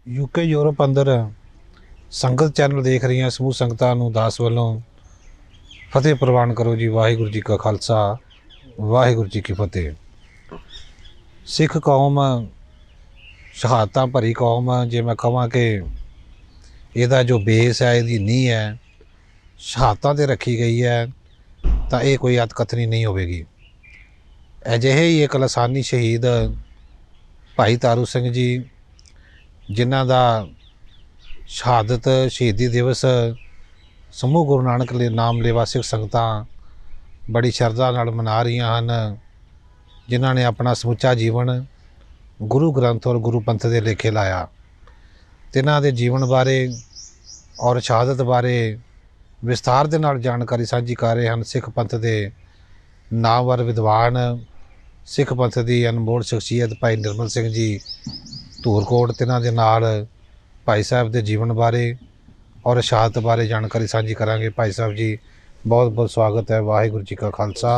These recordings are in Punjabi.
यूके यूरोप अंदर संगत चैनल देख रही हैं समूह संगतां नूं दास वालों फतेह प्रवान करो जी। वाहिगुरू जी का खालसा वाहिगुरू जी की फतेह। सिख कौम शहादतां भरी कौम, जे मैं कहां कि ਇਹਦਾ जो बेस है, ਇਹਦੀ नींह है शहादतां ते रखी गई है, तो ये कोई अतकथनी नहीं होगी। अजिहे ही एक लसानी शहीद भाई तारू सिंह जी, जिन्हां दा शहादत शहीदी दिवस समूह गुरु नानक नाम लेवा सिख संगतां बड़ी शरधा नाल मना रही हैं, जिन्हां ने अपना समुचा जीवन गुरु ग्रंथ और गुरु पंथ के लेखे लाया। तिन्हां दे जीवन बारे और शहादत बारे विस्तार दे नाल जानकारी साझी कर रहे हैं सिख पंथ के नामवर विद्वान, सिख पंथ की अनमोल शख्सियत भाई निर्मल सिंह जी धूरकोट। तिन्हां दे नाल भाई साहब के जीवन बारे और शहादत बारे जानकारी साझी करांगे। भाई साहब जी बहुत बहुत स्वागत है। वाहिगुरू जी का खालसा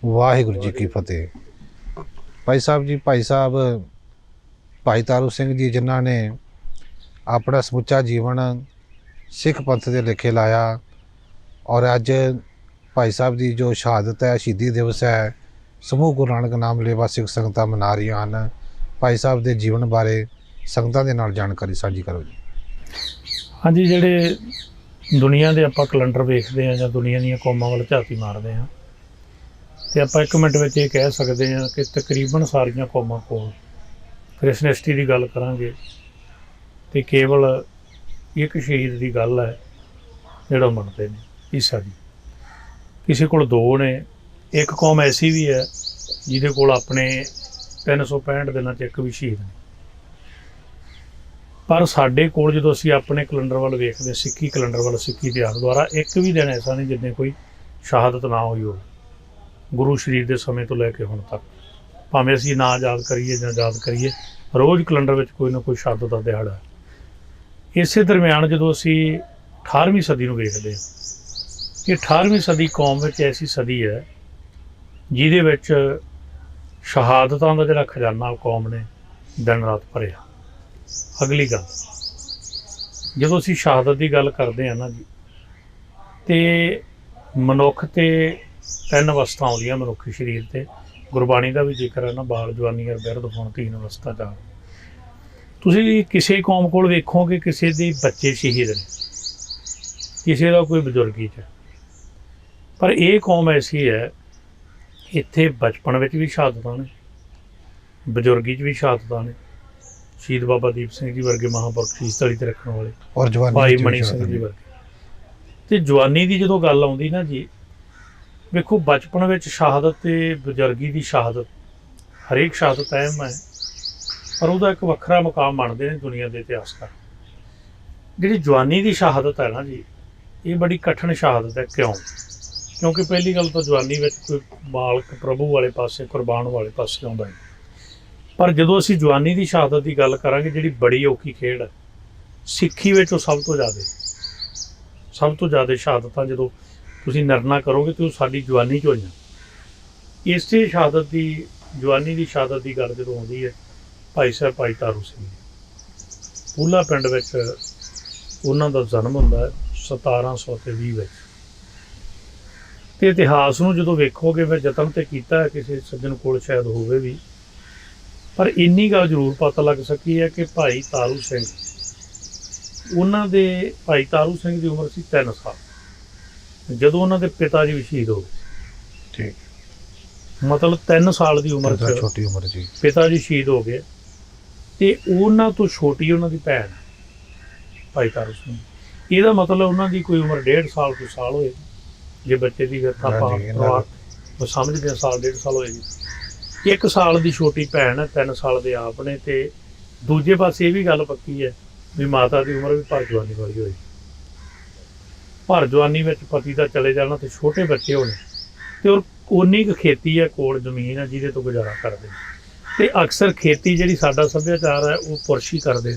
वाहिगुरू जी की फतेह। भाई साहब भाई तारू सिंह जी, जिन्हों ने अपना समुचा जीवन सिख पंथ के लेखे लाया, और अज भाई साहब की जो शहादत है, शहीदी दिवस है, समूह गुरु नानक नाम लेवा सिख संगतां मना रही हैं। भाई साहब के जीवन बारे संगतां दे नाल जानकारी साझी करो जी। हाँ जी, ਜਿਹੜੇ ਦੁਨੀਆ ਦੇ ਆਪਾਂ ਕੈਲੰਡਰ ਵੇਖਦੇ ਹਾਂ ਜਾਂ ਦੁਨੀਆ ਦੀਆਂ ਕੌਮਾਂ ਵੱਲ ਝਾਤੀ ਮਾਰਦੇ ਹਾਂ, ਤੇ ਆਪਾਂ ਇੱਕ ਮਿੰਟ ਵਿੱਚ ਇਹ ਕਹਿ ਸਕਦੇ ਹਾਂ ਕਿ ਤਕਰੀਬਨ ਸਾਰੀਆਂ ਕੌਮਾਂ ਕੋਲ ਕ੍ਰਿਸਚਨਿਟੀ ਦੀ ਗੱਲ ਕਰਾਂਗੇ ਤੇ ਕੇਵਲ ਇੱਕ ਸ਼ਹੀਦ ਦੀ ਗੱਲ ਹੈ ਜਿਹੜਾ ਮੰਨਦੇ ਨੇ ਈਸਾ ਜੀ। ਕਿਸੇ ਕੋਲ ਦੋ ਨੇ। ਇੱਕ ਕੌਮ ਐਸੀ ਵੀ ਹੈ ਜਿਹਦੇ ਕੋਲ ਆਪਣੇ 365 ਦਿਨਾਂ 'ਚ ਇੱਕ ਵੀ ਸ਼ਹੀਦ ਨਹੀਂ। पर साडे कोल जो असीं अपने कैलेंडर वाल वेखदे, सिक्खी कैलेंडर वाल, सिक्खी इतिहास द्वारा एक भी दिन ऐसा नहीं जिन्हें कोई शहादत ना हुई हो गुरु शरीर के समय तो लैके हुण तक। भावें असीं ना याद करिए जां याद करिए, रोज़ कैलेंडर में कोई ना कोई शहादत का दिहाड़ा है। इस दरम्यान जो असीं 18वीं सदी नूं वेखदे हां कि 18वीं सदी कौम में ऐसी सदी है जिहदे विच शहादतां दा जिहड़ा खजाना कौम ने दिन रात भरिया। अगली गल जो असीं शहादत की गल करते हैं ना जी, तो मनुख ते 3 अवस्था आउंदियां मनुखी शरीर ते। गुरबाणी का भी जिक्र है ना, बाल जवानी और बिरध होण 3 अवस्था जा। तुसीं किसी कौम कोल वेखोगे किसी दे बच्चे शहीद ने, किसी का कोई बजुर्गी च, पर यह कौम ऐसी है इत्थे बचपन में भी शहादतां ने, बजुर्गी च भी शहादतां ने। शहीद बाबा दीप सिंह जी वर्गे महापुरख शीश तली ते रखने वाले, और भाई मनी सिंह जी वर्गे। तो जवानी की जो गल आउंदी ना जी, वेखो बचपन में शहादत ते बजुर्गी की शहादत, हरेक शहादत अहम है, पर वह एक वखरा मुकाम मानते हैं दुनिया के इतिहासकार। जी जवानी की शहादत है ना जी, ये बड़ी कठिन शहादत है। क्यों? क्योंकि पहली गल तो जवानी में कोई मालक प्रभु वाले पासे, कुरबान वाले पासे आउंदा है। पर जो असीं जवानी की शहादत की गल करांगे, जिहड़ी बड़ी औखी खेड है सिक्खी में, सब तो ज़्यादा शहादतां जो तुसीं निर्णा करोगे तो साडी जवानी च होईयां। इसे शहादत की जवानी की शहादत की गल जो आउंदी है, भाई साहब भाई तारू सिंह पूला पिंड विच उन्हां दा जन्म हुंदा है 1720 ते इतिहास नूं जदों वेखोगे, मैं यतन ते कीता है किसी सज्जन कोल शायद होवे भी, पर इन्नी गल जरूर पता लग सकी है कि भाई तारू सिंह, उन्होंने भाई तारू सिंह की उम्र सी 3 साल जदों उन्होंने पिता जी भी शहीद हो गए। ठीक, मतलब 3 साल की उम्र, छोटी उम्र जी पिता जी शहीद हो गए। तो उन्होंने तो छोटी उन्होंने भैन भाई तारू सिंह, यदा मतलब उन्होंने कोई उम्र 1.5 साल कोई साल होए, जे बच्चे की आप समझते हैं साल 1.5 साल होएगी। 1 साल की छोटी भैन है, 3 साल के आप ने। तो दूजे पास ये भी गल पक्की है भी माता की उम्र भी भर जवानी वाली होई। भर जवानी में पति का चले जाना तो छोटे बच्चे होने, तो उन्नी क खेती है, कोल जमीन है जिहदे तो गुजारा करते। तो अक्सर खेती जिहड़ी साडा सभ्याचार है वो पुरुष ही करते।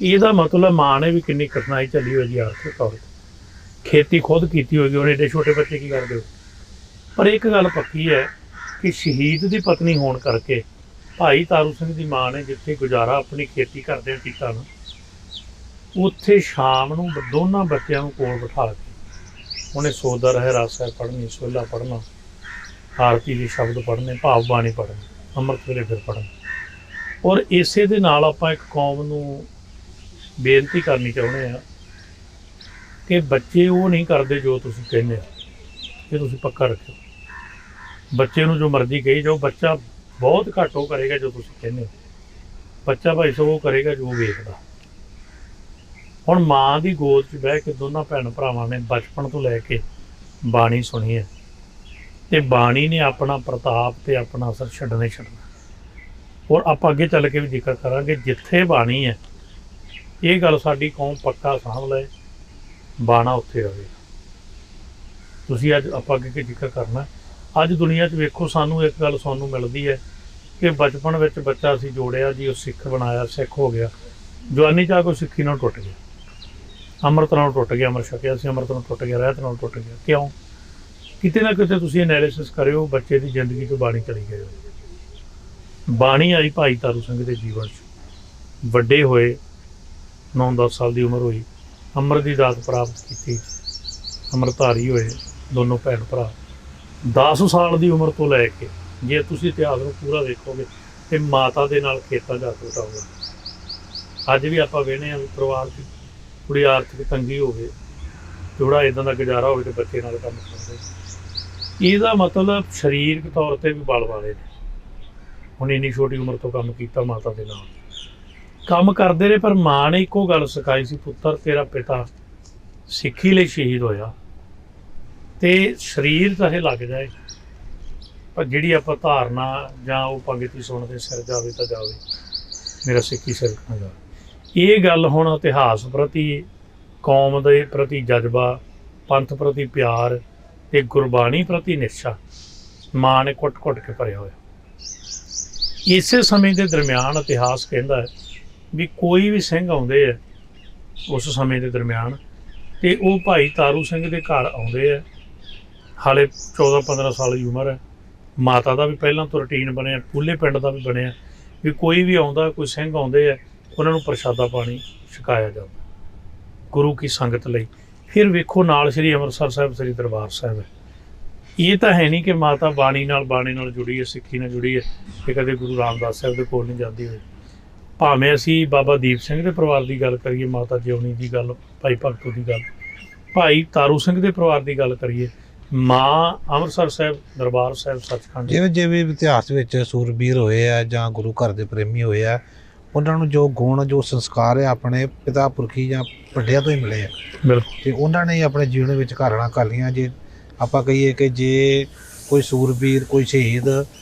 ਇਹਦਾ मतलब माँ ने भी कितनी कठिनाई चली होगी आर्थिक तौर पर, खेती खुद की होगी, उन्हें एडे छोटे बच्चे की करते हो। पर एक गल पक्की है कि शहीद की पत्नी होने करके ਭਾਈ ਤਾਰੂ ਸਿੰਘ ਦੀ ਮਾਂ ਨੇ ਜਿੱਥੇ ਗੁਜ਼ਾਰਾ ਆਪਣੀ ਖੇਤੀ ਕਰਦਿਆਂ ਕੀਤਾ ਨਾ, ਉੱਥੇ ਸ਼ਾਮ ਨੂੰ ਦੋਨਾਂ ਬੱਚਿਆਂ ਨੂੰ ਕੋਲ ਬਿਠਾ ਕੇ ਉਹਨੇ ਸੋਦਾ ਰਹਿਰਾਸ ਸਾਹਿਬ ਪੜ੍ਹਨੀ, ਸੋਹਿਲਾ ਪੜ੍ਹਨਾ, ਆਰਤੀ ਦੇ ਸ਼ਬਦ ਪੜ੍ਹਨੇ, ਭਾਵ ਬਾਣੀ ਪੜ੍ਹਨੀ, ਅੰਮ੍ਰਿਤ ਵੇਲੇ ਫਿਰ ਪੜ੍ਹਨਾ। ਔਰ ਇਸੇ ਦੇ ਨਾਲ ਆਪਾਂ ਇੱਕ ਕੌਮ ਨੂੰ ਬੇਨਤੀ ਕਰਨੀ ਚਾਹੁੰਦੇ ਹਾਂ ਕਿ ਬੱਚੇ ਉਹ ਨਹੀਂ ਕਰਦੇ ਜੋ ਤੁਸੀਂ ਕਹਿੰਦੇ ਹੋ, ਇਹ ਤੁਸੀਂ ਪੱਕਾ ਰੱਖਿਓ। ਬੱਚੇ ਨੂੰ ਜੋ ਮਰਜ਼ੀ ਕਹੀ ਜਾਓ, ਬੱਚਾ ਬਹੁਤ ਘੱਟ ਉਹ ਕਰੇਗਾ ਜੋ ਤੁਸੀਂ ਕਹਿੰਦੇ ਹੋ। ਬੱਚਾ ਭਾਈ ਸਾਹਿਬ ਉਹ ਕਰੇਗਾ ਜੋ ਵੇਖਦਾ। ਹੁਣ ਮਾਂ ਦੀ ਗੋਦ 'ਚ ਬਹਿ ਕੇ ਦੋਨਾਂ ਭੈਣ ਭਰਾਵਾਂ ਨੇ ਬਚਪਨ ਤੋਂ ਲੈ ਕੇ ਬਾਣੀ ਸੁਣੀ ਹੈ, ਤੇ ਬਾਣੀ ਨੇ ਆਪਣਾ ਪ੍ਰਤਾਪ ਤੇ ਆਪਣਾ ਅਸਰ ਛੱਡਣਾ ਹੀ ਛੱਡਣਾ। ਔਰ ਆਪਾਂ ਅੱਗੇ ਚੱਲ ਕੇ ਵੀ ਜ਼ਿਕਰ ਕਰਾਂਗੇ, ਜਿੱਥੇ ਬਾਣੀ ਹੈ ਇਹ ਗੱਲ ਸਾਡੀ ਕੌਮ ਪੱਕਾ ਸਾਂਭ ਲਏ, ਬਾਣਾ ਉੱਥੇ ਰਹੇ। ਤੁਸੀਂ ਅੱਜ ਆਪਾਂ ਅੱਗੇ ਜ਼ਿਕਰ ਕਰਨਾ। ਅੱਜ ਦੁਨੀਆ 'ਚ ਵੇਖੋ, ਸਾਨੂੰ ਇੱਕ ਗੱਲ ਸੁਣਨ ਨੂੰ ਮਿਲਦੀ ਹੈ ਕਿ ਬਚਪਨ ਵਿੱਚ ਬੱਚਾ ਅਸੀਂ ਜੋੜਿਆ ਜੀ, ਉਹ ਸਿੱਖ ਬਣਾਇਆ, ਸਿੱਖ ਹੋ ਗਿਆ, ਜਵਾਨੀ 'ਚ ਆ ਕੋਈ ਸਿੱਖੀ ਨਾਲ ਟੁੱਟ ਗਿਆ, ਅੰਮ੍ਰਿਤ ਨਾਲ ਟੁੱਟ ਗਿਆ, ਅੰਮ੍ਰਿਤ ਛਕਿਆ ਸੀ, ਅੰਮ੍ਰਿਤ ਨਾਲ ਟੁੱਟ ਗਿਆ, ਰਹਿਤ ਨਾਲ ਟੁੱਟ ਗਿਆ। ਕਿਉਂ? ਕਿਤੇ ਨਾ ਕਿਤੇ ਤੁਸੀਂ ਐਨਾਲਿਸਿਸ ਕਰਿਓ, ਬੱਚੇ ਦੀ ਜ਼ਿੰਦਗੀ 'ਚੋਂ ਬਾਣੀ ਚਲੀ ਗਈ। ਬਾਣੀ ਆਈ ਭਾਈ ਤਾਰੂ ਸਿੰਘ ਦੇ ਜੀਵਨ 'ਚ, ਵੱਡੇ ਹੋਏ, 9-10 ਸਾਲ ਦੀ ਉਮਰ ਹੋਈ, ਅੰਮ੍ਰਿਤ ਦੀ ਦਾਤ ਪ੍ਰਾਪਤ ਕੀਤੀ, ਅੰਮ੍ਰਿਤਧਾਰੀ ਹੋਏ ਦੋਨੋਂ ਭੈਣ ਭਰਾ। 10 ਸਾਲ ਦੀ ਉਮਰ ਤੋਂ ਲੈ ਕੇ, ਜੇ ਤੁਸੀਂ ਇਤਿਹਾਸ ਨੂੰ ਪੂਰਾ ਦੇਖੋਗੇ, ਤੇ ਮਾਤਾ ਦੇ ਨਾਲ ਖੇਤਾਂ ਜਾ ਕੇ ਬਿਤਾਓਗੇ। ਅੱਜ ਵੀ ਆਪਾਂ ਵੇਖਦੇ ਹਾਂ ਵੀ ਪਰਿਵਾਰ ਦੀ ਥੋੜ੍ਹੀ ਆਰਥਿਕ ਤੰਗੀ ਹੋਵੇ, ਥੋੜ੍ਹਾ ਇੱਦਾਂ ਦਾ ਗੁਜ਼ਾਰਾ ਹੋਵੇ, ਤੇ ਬੱਚੇ ਨਾਲ ਕੰਮ ਕਰਦੇ। ਇਹਦਾ ਮਤਲਬ ਸਰੀਰਕ ਤੌਰ ਤੇ ਵੀ ਬਲ ਵਾਲੇ ਨੇ। ਹੁਣ ਇੰਨੀ ਛੋਟੀ ਉਮਰ ਤੋਂ ਕੰਮ ਕੀਤਾ, ਮਾਤਾ ਦੇ ਨਾਲ ਕੰਮ ਕਰਦੇ ਰਹੇ, ਪਰ ਮਾਂ ਨੇ ਇੱਕੋ ਗੱਲ ਸਿਖਾਈ ਸੀ, ਪੁੱਤਰ ਤੇਰਾ ਪਿਤਾ ਸਿੱਖੀ ਲਈ ਸ਼ਹੀਦ ਹੋਇਆ, ਤੇ ਸਰੀਰ ਚਾਹੇ ਲੱਗ ਜਾਏ, ਪਰ ਜਿਹੜੀ ਆਪਾਂ ਧਾਰਨਾ ਜਾਂ ਉਹ ਪੰਗਤੀ ਸੁਣਦੇ, ਸਿਰ ਜਾਵੇ ਤਾਂ ਜਾਵੇ, ਮੇਰਾ ਸਿੱਖੀ ਸਿਰ ਨਾ ਜਾਵੇ। ਇਹ ਗੱਲ ਹੁਣ ਇਤਿਹਾਸ ਪ੍ਰਤੀ, ਕੌਮ ਦੇ ਪ੍ਰਤੀ ਜਜ਼ਬਾ, ਪੰਥ ਪ੍ਰਤੀ ਪਿਆਰ ਤੇ ਗੁਰਬਾਣੀ ਪ੍ਰਤੀ ਨਿਸ਼ਚਾ ਮਾਂ ਨੇ ਕੁੱਟ-ਕੁੱਟ ਕੇ ਭਰਿਆ ਹੋਇਆ। ਇਸੇ ਸਮੇਂ ਦੇ ਦਰਮਿਆਨ ਇਤਿਹਾਸ ਕਹਿੰਦਾ ਹੈ ਵੀ ਕੋਈ ਵੀ ਸਿੰਘ ਆਉਂਦੇ ਆ ਉਸ ਸਮੇਂ ਦੇ ਦਰਮਿਆਨ, ਤੇ ਉਹ ਭਾਈ ਤਾਰੂ ਸਿੰਘ ਦੇ ਘਰ ਆਉਂਦੇ ਆ। ਹਾਲੇ 14-15 ਸਾਲ ਦੀ ਉਮਰ ਹੈ। ਮਾਤਾ ਦਾ ਵੀ ਪਹਿਲਾਂ ਤੋਂ ਰੂਟੀਨ ਬਣਿਆ, ਪੂਲੇ ਪਿੰਡ ਦਾ ਵੀ ਬਣਿਆ ਵੀ ਕੋਈ ਵੀ ਆਉਂਦਾ, ਕੋਈ ਸਿੰਘ ਆਉਂਦੇ ਆ, ਉਹਨਾਂ ਨੂੰ ਪ੍ਰਸ਼ਾਦਾ ਪਾਣੀ ਛਕਾਇਆ ਜਾਂਦਾ ਗੁਰੂ ਕੀ ਸੰਗਤ ਲਈ। ਫਿਰ ਵੇਖੋ ਨਾਲ ਸ੍ਰੀ ਅੰਮ੍ਰਿਤਸਰ ਸਾਹਿਬ, ਸ੍ਰੀ ਦਰਬਾਰ ਸਾਹਿਬ ਹੈ। ਇਹ ਤਾਂ ਹੈ ਨਹੀਂ ਕਿ ਮਾਤਾ ਬਾਣੀ ਨਾਲ ਜੁੜੀ ਹੈ, ਸਿੱਖੀ ਨਾਲ ਜੁੜੀ ਹੈ, ਕਿ ਕਦੇ ਗੁਰੂ ਰਾਮਦਾਸ ਸਾਹਿਬ ਦੇ ਕੋਲ ਨਹੀਂ ਜਾਂਦੀ ਹੋਈ। ਭਾਵੇਂ ਅਸੀਂ ਬਾਬਾ ਦੀਪ ਸਿੰਘ ਦੇ ਪਰਿਵਾਰ ਦੀ ਗੱਲ ਕਰੀਏ, ਮਾਤਾ ਜਿਉਣੀ ਦੀ ਗੱਲ, ਭਾਈ ਭਗਤੂ ਦੀ ਗੱਲ, ਭਾਈ ਤਾਰੂ ਸਿੰਘ ਦੇ ਪਰਿਵਾਰ ਦੀ ਗੱਲ ਕਰੀਏ, ਮਾਂ ਅੰਮ੍ਰਿਤਸਰ ਸਾਹਿਬ, ਦਰਬਾਰ ਸਾਹਿਬ, ਸੱਚਖੰਡ, ਜਿਵੇਂ ਇਤਿਹਾਸ ਵਿੱਚ ਸੂਰਬੀਰ ਹੋਏ ਆ ਜਾਂ ਗੁਰੂ ਘਰ ਦੇ ਪ੍ਰੇਮੀ ਹੋਏ ਆ, ਉਹਨਾਂ ਨੂੰ ਜੋ ਗੁਣ, ਜੋ ਸੰਸਕਾਰ ਹੈ ਆਪਣੇ ਪਿਤਾ ਪੁਰਖੀ ਜਾਂ ਵੱਡਿਆਂ ਤੋਂ ਹੀ ਮਿਲੇ ਆ। ਬਿਲਕੁਲ। ਤੇ ਉਹਨਾਂ ਨੇ ਹੀ ਆਪਣੇ ਜੀਵਨ ਵਿੱਚ ਘਾਲਣਾ ਘਾਲੀਆਂ। ਜੇ ਆਪਾਂ ਕਹੀਏ ਕਿ ਜੇ ਕੋਈ ਸੂਰਬੀਰ, ਕੋਈ ਸ਼ਹੀਦ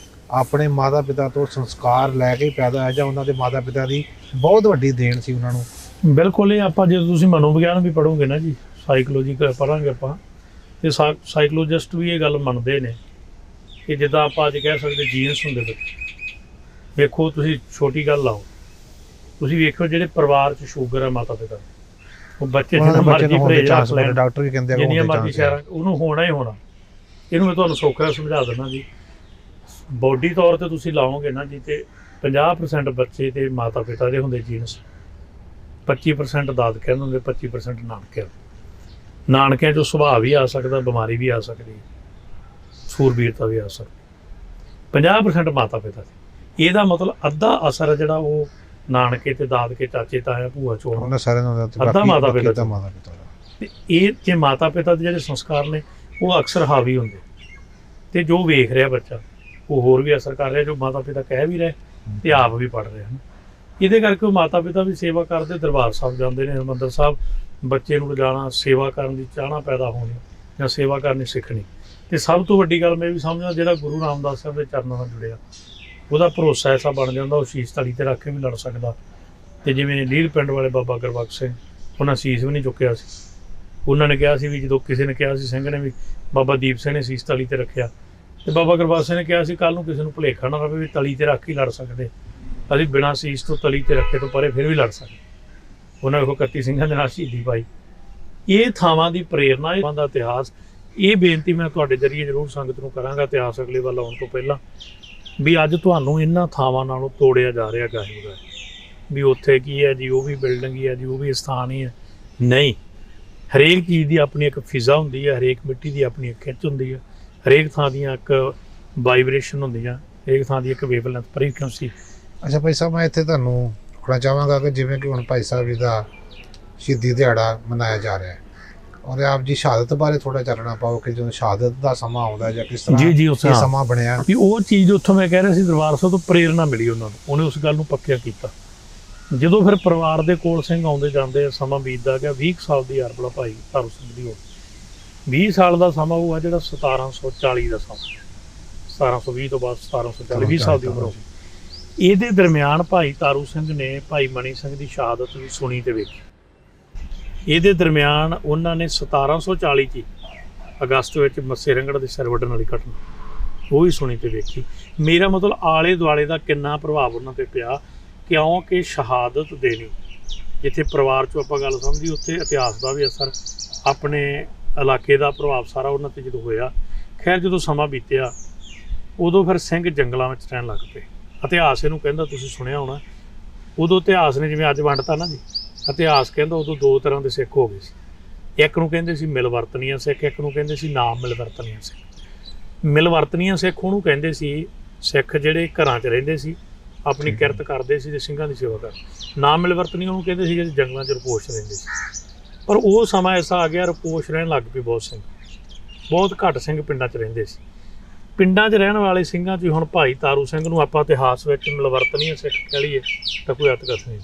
ਆਪਣੇ ਮਾਤਾ ਪਿਤਾ ਤੋਂ ਸੰਸਕਾਰ ਲੈ ਕੇ ਪੈਦਾ ਹੋਇਆ, ਜਾਂ ਉਹਨਾਂ ਦੇ ਮਾਤਾ ਪਿਤਾ ਦੀ ਬਹੁਤ ਵੱਡੀ ਦੇਣ ਸੀ ਉਹਨਾਂ ਨੂੰ। ਬਿਲਕੁਲ। ਇਹ ਆਪਾਂ ਜੇ ਤੁਸੀਂ ਮਨੋਵਿਗਿਆਨ ਵੀ ਪੜ੍ਹੋਗੇ ਨਾ ਜੀ, ਸਾਈਕੋਲੋਜੀ ਪੜ੍ਹਾਂਗੇ ਆਪਾਂ, ਤੇ ਸਾਈਕੋਲੋਜਿਸਟ ਵੀ ਇਹ ਗੱਲ ਮੰਨਦੇ ਨੇ ਕਿ ਜਿੱਦਾਂ ਆਪਾਂ ਅੱਜ ਕਹਿ ਸਕਦੇ ਜੀਨਸ ਹੁੰਦੇ ਬੱਚੇ। ਵੇਖੋ ਤੁਸੀਂ ਛੋਟੀ ਗੱਲ ਲਾਓ, ਤੁਸੀਂ ਵੇਖੋ ਜਿਹੜੇ ਪਰਿਵਾਰ 'ਚ ਸ਼ੂਗਰ ਹੈ ਮਾਤਾ ਪਿਤਾ, ਉਹ ਬੱਚੇ ਜਿੰਨਾ ਮਰਜ਼ੀ ਪਰਹੇਜ਼ ਰੱਖ ਲੈਣ, ਡਾਕਟਰ ਵੀ ਕਹਿੰਦੇ ਜਿੰਨੀਆਂ ਮਰਜ਼ੀ ਸ਼ਹਿਰਾਂ, ਉਹਨੂੰ ਹੋਣਾ ਹੀ ਹੋਣਾ। ਇਹਨੂੰ ਮੈਂ ਤੁਹਾਨੂੰ ਸੌਖਾ ਸਮਝਾ ਦਿੰਦਾ ਜੀ। ਬੋਡੀ ਤੌਰ ਤੇ ਤੁਸੀਂ ਲਾਓਗੇ ਨਾ ਜੀ, ਤੇ 50% ਬੱਚੇ ਤੇ ਮਾਤਾ ਪਿਤਾ ਦੇ ਹੁੰਦੇ ਜੀਨਸ, 25% ਦਾਦਕਿਆਂ ਦੇ ਹੁੰਦੇ, 25% ਨਾਨਕਿਆਂ। ਨਾਨਕਿਆਂ 'ਚੋਂ ਸੁਭਾਅ ਵੀ ਆ ਸਕਦਾ, ਬਿਮਾਰੀ ਵੀ ਆ ਸਕਦੀ, ਸੂਰਬੀਰਤਾ ਵੀ ਆ ਸਕਦੀ। 50% ਮਾਤਾ ਪਿਤਾ ਦੇ। ਇਹਦਾ ਮਤਲਬ ਅੱਧਾ ਅਸਰ ਹੈ ਜਿਹੜਾ ਉਹ ਨਾਨਕੇ ਤੇ ਦਾਦਕੇ, ਚਾਚੇ ਤਾਇਆ, ਭੂਆ ਚੋਂ ਅੱਧਾ ਮਾਤਾ ਪਿਤਾ ਦਾ। ਤੇ ਇਹ ਜੇ ਮਾਤਾ ਪਿਤਾ ਦੇ ਜਿਹੜੇ ਸੰਸਕਾਰ ਨੇ ਉਹ ਅਕਸਰ ਹਾਵੀ ਹੁੰਦੇ, ਤੇ ਜੋ ਵੇਖ ਰਿਹਾ ਬੱਚਾ ਉਹ ਹੋਰ ਵੀ ਅਸਰ ਕਰ ਰਿਹਾ, ਜੋ ਮਾਤਾ ਪਿਤਾ ਕਹਿ ਵੀ ਰਹੇ ਤੇ ਆਪ ਵੀ ਪੜ੍ਹ ਰਹੇ ਹਨ। ਇਹਦੇ ਕਰਕੇ ਉਹ ਮਾਤਾ ਪਿਤਾ ਵੀ ਸੇਵਾ ਕਰਦੇ, ਦਰਬਾਰ ਸਾਹਿਬ ਜਾਂਦੇ ਨੇ, ਹਰਿਮੰਦਰ ਸਾਹਿਬ, ਬੱਚੇ ਨੂੰ ਲਿਜਾਣਾ, ਸੇਵਾ ਕਰਨ ਦੀ ਚਾਹਨਾ ਪੈਦਾ ਹੋਣੀ ਜਾਂ ਸੇਵਾ ਕਰਨੀ ਸਿੱਖਣੀ। ਤੇ ਸਭ ਤੋਂ ਵੱਡੀ ਗੱਲ ਮੈਂ ਵੀ ਸਮਝਦਾ, ਜਿਹੜਾ ਗੁਰੂ ਰਾਮਦਾਸ ਸਾਹਿਬ ਦੇ ਚਰਨਾਂ ਨਾਲ ਜੁੜਿਆ, ਉਹਦਾ ਭਰੋਸਾ ਐਸਾ ਬਣ ਜਾਂਦਾ, ਉਹ ਸ਼ੀਸ਼ ਤਲੀ ਤੇ ਰੱਖ ਕੇ ਵੀ ਲੜ ਸਕਦਾ। ਤੇ ਜਿਵੇਂ ਲੀਲ ਪਿੰਡ ਵਾਲੇ ਬਾਬਾ ਗੁਰਬਖਸ਼ ਸਿੰਘ, ਉਹਨਾਂ ਸ਼ੀਸ਼ ਵੀ ਨਹੀਂ ਚੁੱਕਿਆ ਸੀ। ਉਹਨਾਂ ਨੇ ਕਿਹਾ ਸੀ ਵੀ ਜਦੋਂ ਕਿਸੇ ਨੇ ਕਿਹਾ ਸੀ, ਸਿੰਘ ਨੇ ਵੀ, ਬਾਬਾ ਦੀਪ ਸਿੰਘ ਨੇ ਸ਼ੀਸ਼ ਤਲੀ ਤੇ ਰੱਖਿਆ, ਤੇ ਬਾਬਾ ਗੁਰਬਖਸ਼ ਸਿੰਘ ਨੇ ਕਿਹਾ ਸੀ ਕੱਲ੍ਹ ਨੂੰ ਕਿਸੇ ਨੂੰ ਭੁਲੇਖਾ ਨਾ ਰਵੇ ਵੀ ਤਲੀ ਤੇ ਰੱਖ ਹੀ ਲੜ ਸਕਦੇ, ਅਸੀਂ ਬਿਨਾਂ ਸ਼ੀਸ਼ ਤੋਂ ਤਲੀ ਤੇ ਰੱਖੇ ਤੋਂ ਪਰੇ ਫਿਰ ਵੀ ਲੜ ਸਕਦੇ। ਉਹਨਾਂ ਵੇਖੋ 31 ਸਿੰਘਾਂ ਦੇ ਨਾਲ ਸ਼ਹੀਦੀ ਪਾਈ। ਇਹ ਥਾਵਾਂ ਦੀ ਪ੍ਰੇਰਨਾ, ਇਹ ਦਾ ਇਤਿਹਾਸ, ਇਹ ਬੇਨਤੀ ਮੈਂ ਤੁਹਾਡੇ ਜ਼ਰੀਏ ਜ਼ਰੂਰ ਸੰਗਤ ਨੂੰ ਕਰਾਂਗਾ। ਇਤਿਹਾਸ ਅਗਲੇ ਵੱਲ ਆਉਣ ਤੋਂ ਪਹਿਲਾਂ ਵੀ ਅੱਜ ਤੁਹਾਨੂੰ ਇਹਨਾਂ ਥਾਵਾਂ ਨਾਲੋਂ ਤੋੜਿਆ ਜਾ ਰਿਹਾ ਗਾਹੀ ਦਾ, ਵੀ ਉੱਥੇ ਕੀ ਹੈ ਜੀ, ਉਹ ਵੀ ਬਿਲਡਿੰਗ ਹੀ ਹੈ ਜੀ, ਉਹ ਵੀ ਸਥਾਨ ਹੀ ਹੈ। ਨਹੀਂ, ਹਰੇਕ ਚੀਜ਼ ਦੀ ਆਪਣੀ ਇੱਕ ਫਿਜ਼ਾ ਹੁੰਦੀ ਹੈ, ਹਰੇਕ ਮਿੱਟੀ ਦੀ ਆਪਣੀ ਇੱਕ ਖਿੱਚ ਹੁੰਦੀ ਹੈ, ਹਰੇਕ ਥਾਂ ਦੀਆਂ ਇੱਕ ਵਾਈਬ੍ਰੇਸ਼ਨ ਹੁੰਦੀਆਂ, ਹਰੇਕ ਥਾਂ ਦੀ ਇੱਕ ਵੇਵਲੈਂਥ ਫਰੀਕੁਐਂਸੀ। ਅੱਛਾ ਭਾਈ ਸਾਹਿਬ, ਮੈਂ ਇੱਥੇ ਤੁਹਾਨੂੰ ਰੁਕਣਾ ਚਾਹਾਂਗਾ ਕਿ ਜਿਵੇਂ ਕਿ ਹੁਣ ਭਾਈ ਸਾਹਿਬ ਜੀ ਦਾ ਸ਼ਹੀਦੀ ਦਿਹਾੜਾ ਮਨਾਇਆ ਜਾ ਰਿਹਾ ਹੈ, ਔਰ ਆਪ ਜੀ ਸ਼ਹਾਦਤ ਬਾਰੇ ਥੋੜਾ ਚਾਨਣਾ ਪਾਓ ਕਿ ਜਦੋਂ ਸ਼ਹਾਦਤ ਦਾ ਸਮਾਂ ਆਉਂਦਾ ਜਾਂ ਕਿਸ ਤਰ੍ਹਾਂ ਜੀ ਇਹ ਸਮਾਂ ਬਣਿਆ। ਵੀ ਉਹ ਚੀਜ਼ ਉੱਥੋਂ ਮੈਂ ਕਹਿ ਰਿਹਾ ਸੀ, ਦਰਬਾਰ ਸਾਹਿਬ ਤੋਂ ਪ੍ਰੇਰਨਾ ਮਿਲੀ ਉਹਨਾਂ ਨੂੰ, ਉਹਨੇ ਉਸ ਗੱਲ ਨੂੰ ਪੱਕਿਆ ਕੀਤਾ। ਜਦੋਂ ਫਿਰ ਪਰਿਵਾਰ ਦੇ ਕੋਲ ਸਿੰਘ ਆਉਂਦੇ ਜਾਂਦੇ, ਸਮਾਂ ਬੀਤਦਾ ਗਿਆ। 20 ਸਾਲ ਦੀ ਯਾਰ ਭਲਾ ਭਾਈ ਤਾਰੂ ਸਿੰਘ ਦੀ ਹੋ 20 ਸਾਲ ਦਾ ਸਮਾਂ ਉਹ ਆ ਜਿਹੜਾ 1740 ਦਾ ਸਮਾਂ, 1720 ਤੋਂ ਬਾਅਦ 1740, 20 ਸਾਲ ਦੀ ਉਮਰ ਹੋ ਗਈ। ਇਹਦੇ ਦਰਮਿਆਨ ਭਾਈ ਤਾਰੂ ਸਿੰਘ ਨੇ ਭਾਈ ਮਣੀ ਸਿੰਘ ਦੀ ਸ਼ਹਾਦਤ ਵੀ ਸੁਣੀ ਤੇ ਵੇਖੀ। ਇਹਦੇ ਦਰਮਿਆਨ ਉਹਨਾਂ ਨੇ 1740 'ਚ ਅਗਸਤ ਵਿੱਚ ਮੱਸੇ ਰੰਗੜ ਦੇ ਸਿਰ ਵੱਢਣ ਵਾਲੀ ਘਟਨਾ ਉਹ ਵੀ ਸੁਣੀ ਤੇ ਵੇਖੀ। ਮੇਰਾ ਮਤਲਬ ਆਲੇ ਦੁਆਲੇ ਦਾ ਕਿੰਨਾ ਪ੍ਰਭਾਵ ਉਹਨਾਂ ਤੇ ਪਿਆ, ਕਿਉਂਕਿ ਸ਼ਹਾਦਤ ਦੇਣੀ ਜਿੱਥੇ ਪਰਿਵਾਰ 'ਚੋਂ ਆਪਾਂ ਗੱਲ ਸਮਝੀ, ਉੱਥੇ ਇਤਿਹਾਸ ਦਾ ਵੀ ਅਸਰ, ਆਪਣੇ ਇਲਾਕੇ ਦਾ ਪ੍ਰਭਾਵ ਸਾਰਾ ਉਹਨਾਂ 'ਤੇ ਜਦੋਂ ਹੋਇਆ। ਖੈਰ ਜਦੋਂ ਸਮਾਂ ਬੀਤਿਆ ਉਦੋਂ ਫਿਰ ਸਿੰਘ ਜੰਗਲਾਂ ਵਿੱਚ ਰਹਿਣ ਲੱਗ ਪਏ। ਇਤਿਹਾਸ ਇਹਨੂੰ ਕਹਿੰਦਾ, ਤੁਸੀਂ ਸੁਣਿਆ ਹੋਣਾ, ਉਦੋਂ ਇਤਿਹਾਸ ਨੇ ਜਿਵੇਂ ਅੱਜ ਵੰਡਤਾ ਨਾ ਜੀ, ਇਤਿਹਾਸ ਕਹਿੰਦਾ ਉਦੋਂ ਦੋ ਤਰ੍ਹਾਂ ਦੇ ਸਿੱਖ ਹੋ ਗਏ ਸੀ। ਇੱਕ ਨੂੰ ਕਹਿੰਦੇ ਸੀ ਮਿਲਵਰਤਨੀਆਂ ਸਿੱਖ, ਇੱਕ ਨੂੰ ਕਹਿੰਦੇ ਸੀ ਨਾਮ ਮਿਲਵਰਤਨੀਆਂ ਸਿੱਖ। ਮਿਲਵਰਤਨੀਆਂ ਸਿੱਖ ਉਹਨੂੰ ਕਹਿੰਦੇ ਸੀ ਸਿੱਖ ਜਿਹੜੇ ਘਰਾਂ 'ਚ ਰਹਿੰਦੇ ਸੀ, ਆਪਣੀ ਕਿਰਤ ਕਰਦੇ ਸੀ ਤੇ ਸਿੰਘਾਂ ਦੀ ਸੇਵਾ ਕਰਦੇ। ਨਾਮ ਮਿਲਵਰਤਨੀਆਂ ਉਹਨੂੰ ਕਹਿੰਦੇ ਸੀ ਜਿਹੜੇ ਜੰਗਲਾਂ 'ਚ ਰਪੋਸ਼ ਰਹਿੰਦੇ ਸੀ। ਪਰ ਉਹ ਸਮਾਂ ਐਸਾ ਆ ਗਿਆ, ਰਪੋਸ਼ ਰਹਿਣ ਲੱਗ ਪਏ ਬਹੁਤ ਸਿੰਘ, ਬਹੁਤ ਘੱਟ ਸਿੰਘ ਪਿੰਡਾਂ 'ਚ ਰਹਿੰਦੇ ਸੀ। ਪਿੰਡਾਂ 'ਚ ਰਹਿਣ ਵਾਲੇ ਸਿੰਘਾਂ 'ਚ ਹੁਣ ਭਾਈ ਤਾਰੂ ਸਿੰਘ ਨੂੰ ਆਪਾਂ ਇਤਿਹਾਸ ਵਿੱਚ ਮਿਲਵਰਤਨੀਆਂ ਸਿੱਖ ਕਹਿ ਲਈਏ ਤਾਂ ਕੋਈ ਅਤਕਥ ਨਹੀਂ।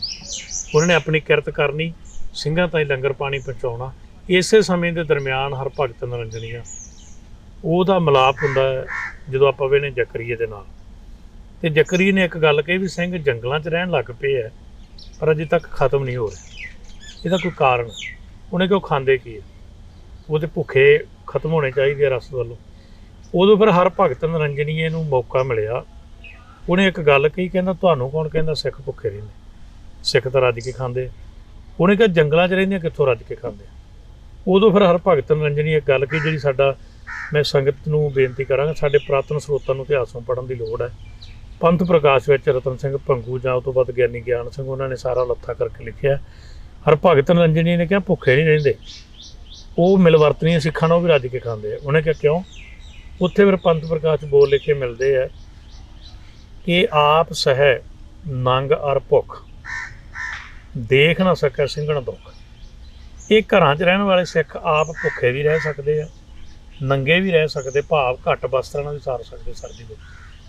ਉਹਨਾਂ ਨੇ ਆਪਣੀ ਕਿਰਤ ਕਰਨੀ, ਸਿੰਘਾਂ ਤਾਈਂ ਲੰਗਰ ਪਾਣੀ ਪਹੁੰਚਾਉਣਾ। ਇਸੇ ਸਮੇਂ ਦੇ ਦਰਮਿਆਨ ਹਰਭਗਤ ਨਿਰੰਜਨੀਆ ਉਹਦਾ ਮਿਲਾਪ ਹੁੰਦਾ ਹੈ ਜਦੋਂ ਆਪਾਂ ਵੇਖਦੇ ਜ਼ਕਰੀਏ ਦੇ ਨਾਲ। ਤੇ ਜ਼ਕਰੀਏ ਨੇ ਇੱਕ ਗੱਲ ਕਹੀ ਵੀ ਸਿੰਘ ਜੰਗਲਾਂ 'ਚ ਰਹਿਣ ਲੱਗ ਪਏ ਹੈ ਪਰ ਅਜੇ ਤੱਕ ਖਤਮ ਨਹੀਂ ਹੋ ਰਿਹਾ, ਇਹਦਾ ਕੋਈ ਕਾਰਨ। ਉਹਨੇ ਕਿਉਂ ਖਾਂਦੇ ਕੀ ਹੈ, ਉਹਦੇ ਭੁੱਖੇ ਖਤਮ ਹੋਣੇ ਚਾਹੀਦੇ ਆ ਰਸ ਵੱਲੋਂ। ਉਦੋਂ ਫਿਰ ਹਰਭਗਤ ਨਿਰੰਜਨੀਏ ਨੂੰ ਮੌਕਾ ਮਿਲਿਆ, ਉਹਨੇ ਇੱਕ ਗੱਲ ਕਹੀ, ਕਹਿੰਦਾ ਤੁਹਾਨੂੰ ਕੌਣ ਕਹਿੰਦਾ ਸਿੱਖ ਭੁੱਖੇ ਰਹਿੰਦੇ, ਸਿੱਖ ਤਾਂ ਰੱਜ ਕੇ ਖਾਂਦੇ। ਉਹਨੇ ਕਿਹਾ ਜੰਗਲਾਂ 'ਚ ਰਹਿੰਦੇ ਕਿੱਥੋਂ ਰੱਜ ਕੇ ਖਾਂਦੇ। ਉਦੋਂ ਫਿਰ ਹਰਭਗਤ ਨਿਰੰਜਨੀ ਇੱਕ ਗੱਲ ਕਹੀ ਜਿਹੜੀ ਸਾਡਾ, ਮੈਂ ਸੰਗਤ ਨੂੰ ਬੇਨਤੀ ਕਰਾਂਗਾ, ਸਾਡੇ ਪੁਰਾਤਨ ਸਰੋਤਾਂ ਨੂੰ ਇਤਿਹਾਸ ਨੂੰ ਪੜ੍ਹਨ ਦੀ ਲੋੜ ਹੈ। ਪੰਥ ਪ੍ਰਕਾਸ਼ ਵਿੱਚ ਰਤਨ ਸਿੰਘ ਭੰਗੂ ਜਾਂ ਉਹ ਤੋਂ ਬਾਅਦ ਗਿਆਨੀ ਗਿਆਨ ਸਿੰਘ, ਉਹਨਾਂ ਨੇ ਸਾਰਾ ਲੱਥਾ ਕਰਕੇ ਲਿਖਿਆ। ਹਰਭਗਤ ਨਿਰੰਜਨੀ ਨੇ ਕਿਹਾ ਭੁੱਖੇ ਨਹੀਂ ਰਹਿੰਦੇ, ਉਹ ਮਿਲਵਰਤਨੀਆਂ ਸਿੱਖਾਂ ਨੂੰ ਵੀ ਰੱਜ ਕੇ ਖਾਂਦੇ ਆ। ਉਹਨੇ ਕਿਹਾ ਕਿਉਂ? ਉੱਥੇ ਫਿਰ ਪੰਥ ਪ੍ਰਕਾਸ਼ ਬੋਲ ਲਿਖੇ ਮਿਲਦੇ ਆ ਕਿ ਆਪ ਸਹਿ ਨੰਗ ਅਰ ਭੁੱਖ, ਦੇਖ ਨਾ ਸਕਿਆ ਸਿੰਘਣ ਦੁੱਖ। ਇਹ ਘਰਾਂ 'ਚ ਰਹਿਣ ਵਾਲੇ ਸਿੱਖ ਆਪ ਭੁੱਖੇ ਵੀ ਰਹਿ ਸਕਦੇ ਆ, ਨੰਗੇ ਵੀ ਰਹਿ ਸਕਦੇ, ਭਾਵ ਘੱਟ ਵਸਤਰਾਂ ਨਾਲ ਵੀ ਸਾਰ ਸਕਦੇ ਸਰਦੀ ਵਿੱਚ।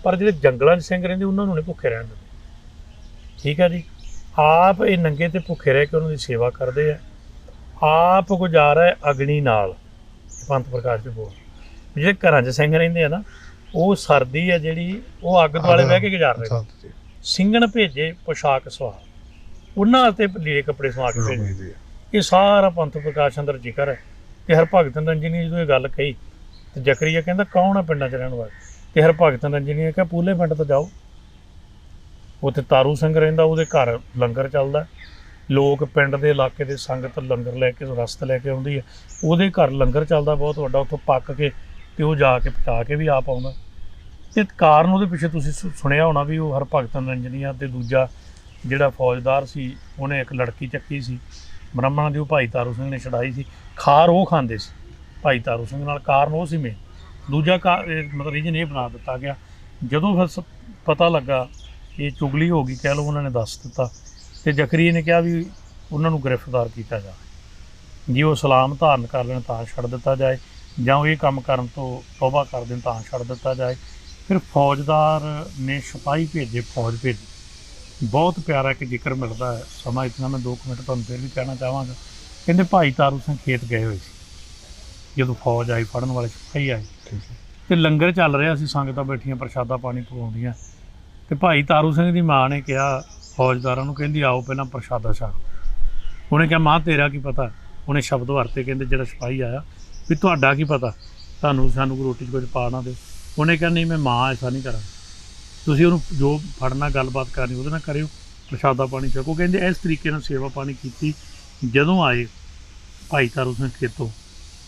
ਪਰ ਜਿਹੜੇ ਜੰਗਲਾਂ 'ਚ ਸਿੰਘ ਰਹਿੰਦੇ ਉਹਨਾਂ ਨੂੰ ਨਹੀਂ ਭੁੱਖੇ ਰਹਿਣ ਦਿੰਦੇ। ਠੀਕ ਹੈ ਜੀ, ਆਪ ਇਹ ਨੰਗੇ ਤੇ ਭੁੱਖੇ ਰਹਿ ਕੇ ਉਹਨਾਂ ਦੀ ਸੇਵਾ ਕਰਦੇ ਆ। ਆਪ ਗੁਜ਼ਾਰਾ ਹੈ ਅਗਨੀ ਨਾਲ। ਪੰਥ ਪ੍ਰਕਾਸ਼ ਦੇ ਬੋਲ, ਜਿਹੜੇ ਘਰਾਂ 'ਚ ਸਿੰਘ ਰਹਿੰਦੇ ਆ ਨਾ, ਉਹ ਸਰਦੀ ਹੈ ਜਿਹੜੀ ਉਹ ਅੱਗ ਦੁਆਲੇ ਬਹਿ ਕੇ ਗੁਜ਼ਾਰ ਰਹੇ। ਸਿੰਘਣ ਭੇਜੇ ਪੋਸ਼ਾਕ ਸਵਾ, ਉਹਨਾਂ ਵਾਸਤੇ ਲੀੜੇ ਕੱਪੜੇ ਸਵਾ ਕੇ ਭੇਜੇ। ਇਹ ਸਾਰਾ ਪੰਥ ਪ੍ਰਕਾਸ਼ ਅੰਦਰ ਜ਼ਿਕਰ ਹੈ। ਤੇ ਹਰਭਗਤ ਨਿਰੰਜਨੀ ਨੇ ਜਦੋਂ ਇਹ ਗੱਲ ਕਹੀ ਤੇ ਜ਼ਕਰੀਆ ਕਹਿੰਦਾ ਕੌਣ ਆ ਪਿੰਡਾਂ 'ਚ ਰਹਿਣ ਵਾਲੇ? ਤੇ ਹਰਭਗਤ ਨਿਰੰਜਨੀ ਨੇ ਕਿਹਾ ਪੂਲੇ ਪਿੰਡ ਤੋਂ ਜਾਓ, ਉੱਥੇ ਤਾਰੂ ਸਿੰਘ ਰਹਿੰਦਾ, ਉਹਦੇ ਘਰ ਲੰਗਰ ਚੱਲਦਾ। ਲੋਕ ਪਿੰਡ ਦੇ ਇਲਾਕੇ ਦੇ ਸੰਗਤ ਲੰਗਰ ਲੈ ਕੇ ਰਸਤ ਲੈ ਕੇ ਆਉਂਦੀ ਹੈ, ਉਹਦੇ ਘਰ ਲੰਗਰ ਚੱਲਦਾ ਬਹੁਤ ਵੱਡਾ, ਉੱਥੋਂ ਪੱਕ ਕੇ ਤੇ ਉਹ ਜਾ ਕੇ ਪਹੁੰਚਾ ਕੇ ਵੀ ਆਪ ਆਉਂਦਾ। ਤੇ ਕਾਰਨ ਉਹਦੇ ਪਿੱਛੇ ਤੁਸੀਂ ਸੁਣਿਆ ਹੋਣਾ ਵੀ ਉਹ ਹਰਭਗਤ ਨਿਰੰਜਨੀਆ ਤੇ ਦੂਜਾ ਜਿਹੜਾ ਫੌਜਦਾਰ ਸੀ ਉਹਨੇ ਇੱਕ ਲੜਕੀ ਚੱਕੀ ਸੀ ਬ੍ਰਾਹਮਣਾਂ ਦੀ, ਉਹ ਭਾਈ ਤਾਰੂ ਸਿੰਘ ਨੇ ਛਡਾਈ ਸੀ। ਖਾਰ ਉਹ ਖਾਂਦੇ ਸੀ ਭਾਈ ਤਾਰੂ ਸਿੰਘ ਨਾਲ, ਕਾਰਨ ਉਹ ਸੀ ਮੇਨ। ਦੂਜਾ ਮਤਲਬ ਰੀਜਨ ਇਹ ਬਣਾ ਦਿੱਤਾ ਗਿਆ। ਜਦੋਂ ਫਿਰ ਪਤਾ ਲੱਗਾ ਇਹ ਚੁਗਲੀ ਹੋ ਗਈ ਕਹਿ ਲਓ, ਉਹਨਾਂ ਨੇ ਦੱਸ ਦਿੱਤਾ ਤੇ ਜ਼ਕਰੀਆ ਨੇ ਕਿਹਾ ਵੀ ਉਹਨਾਂ ਨੂੰ ਗ੍ਰਿਫਤਾਰ ਕੀਤਾ ਜਾਵੇ। ਜੇ ਉਹ ਸਲਾਮ ਧਾਰਨ ਕਰ ਲੈਣ ਤਾਂ ਛੱਡ ਦਿੱਤਾ ਜਾਏ, ਜਾਂ ਉਹ ਇਹ ਕੰਮ ਕਰਨ ਤੋਂ ਤੋਬਾ ਕਰ ਦੇਣ ਤਾਂ ਛੱਡ ਦਿੱਤਾ ਜਾਏ। ਫਿਰ ਫੌਜਦਾਰ ਨੇ ਸਿਪਾਹੀ ਭੇਜੇ, ਫੌਜ ਭੇਜੀ। ਬਹੁਤ ਪਿਆਰਾ ਇੱਕ ਜ਼ਿਕਰ ਮਿਲਦਾ ਹੈ, ਸਮਾਂ ਇਤਨਾ ਮੈਂ 2 ਮਿੰਟ ਤੁਹਾਨੂੰ ਫਿਰ ਵੀ ਕਹਿਣਾ ਚਾਹਾਂਗਾ। ਕਹਿੰਦੇ ਭਾਈ ਤਾਰੂ ਸਿੰਘ ਖੇਤ ਗਏ ਹੋਏ ਸੀ ਜਦੋਂ ਫੌਜ ਆਈ, ਫੜਨ ਵਾਲੇ ਸਿਪਾਹੀ ਆਏ ਤੇ ਲੰਗਰ ਚੱਲ ਰਿਹਾ ਸੀ, ਸੰਗਤਾਂ ਬੈਠੀਆਂ ਪ੍ਰਸ਼ਾਦਾ ਪਾਣੀ ਪਕਾਉਂਦੀਆਂ। ਤੇ ਭਾਈ ਤਾਰੂ ਸਿੰਘ ਦੀ ਮਾਂ ਨੇ ਕਿਹਾ ਫੌਜਦਾਰਾਂ ਨੂੰ, ਕਹਿੰਦੀ ਆਓ ਪਹਿਲਾਂ ਪ੍ਰਸ਼ਾਦਾ ਛਕ। ਉਹਨੇ ਕਿਹਾ ਮਾਂ ਤੇਰਾ ਕੀ ਪਤਾ? ਉਹਨੇ ਸ਼ਬਦ ਵਰਤੇ, ਕਹਿੰਦੇ ਜਿਹੜਾ ਸਿਪਾਹੀ ਆਇਆ ਵੀ ਤੁਹਾਡਾ ਕੀ ਪਤਾ, ਤੁਹਾਨੂੰ ਸਾਨੂੰ ਕੋਈ ਰੋਟੀ 'ਚ ਕੁਝ ਪਾ ਨਾ ਦੇ। ਉਹਨੇ ਕਿਹਾ ਨਹੀਂ ਮੈਂ ਮਾਂ ਐਸਾ ਨਹੀਂ ਕਰਾਂ, ਤੁਸੀਂ ਉਹਨੂੰ ਜੋ ਫੜਨਾ ਗੱਲਬਾਤ ਕਰਨੀ ਉਹਦੇ ਨਾਲ ਕਰਿਓ, ਪ੍ਰਸ਼ਾਦਾ ਪਾਣੀ ਛਕੋ। ਕਹਿੰਦੇ ਇਸ ਤਰੀਕੇ ਨਾਲ ਸੇਵਾ ਪਾਣੀ ਕੀਤੀ। ਜਦੋਂ ਆਏ ਭਾਈ ਤਾਰੂ ਸਿੰਘ ਖੇਤੋਂ,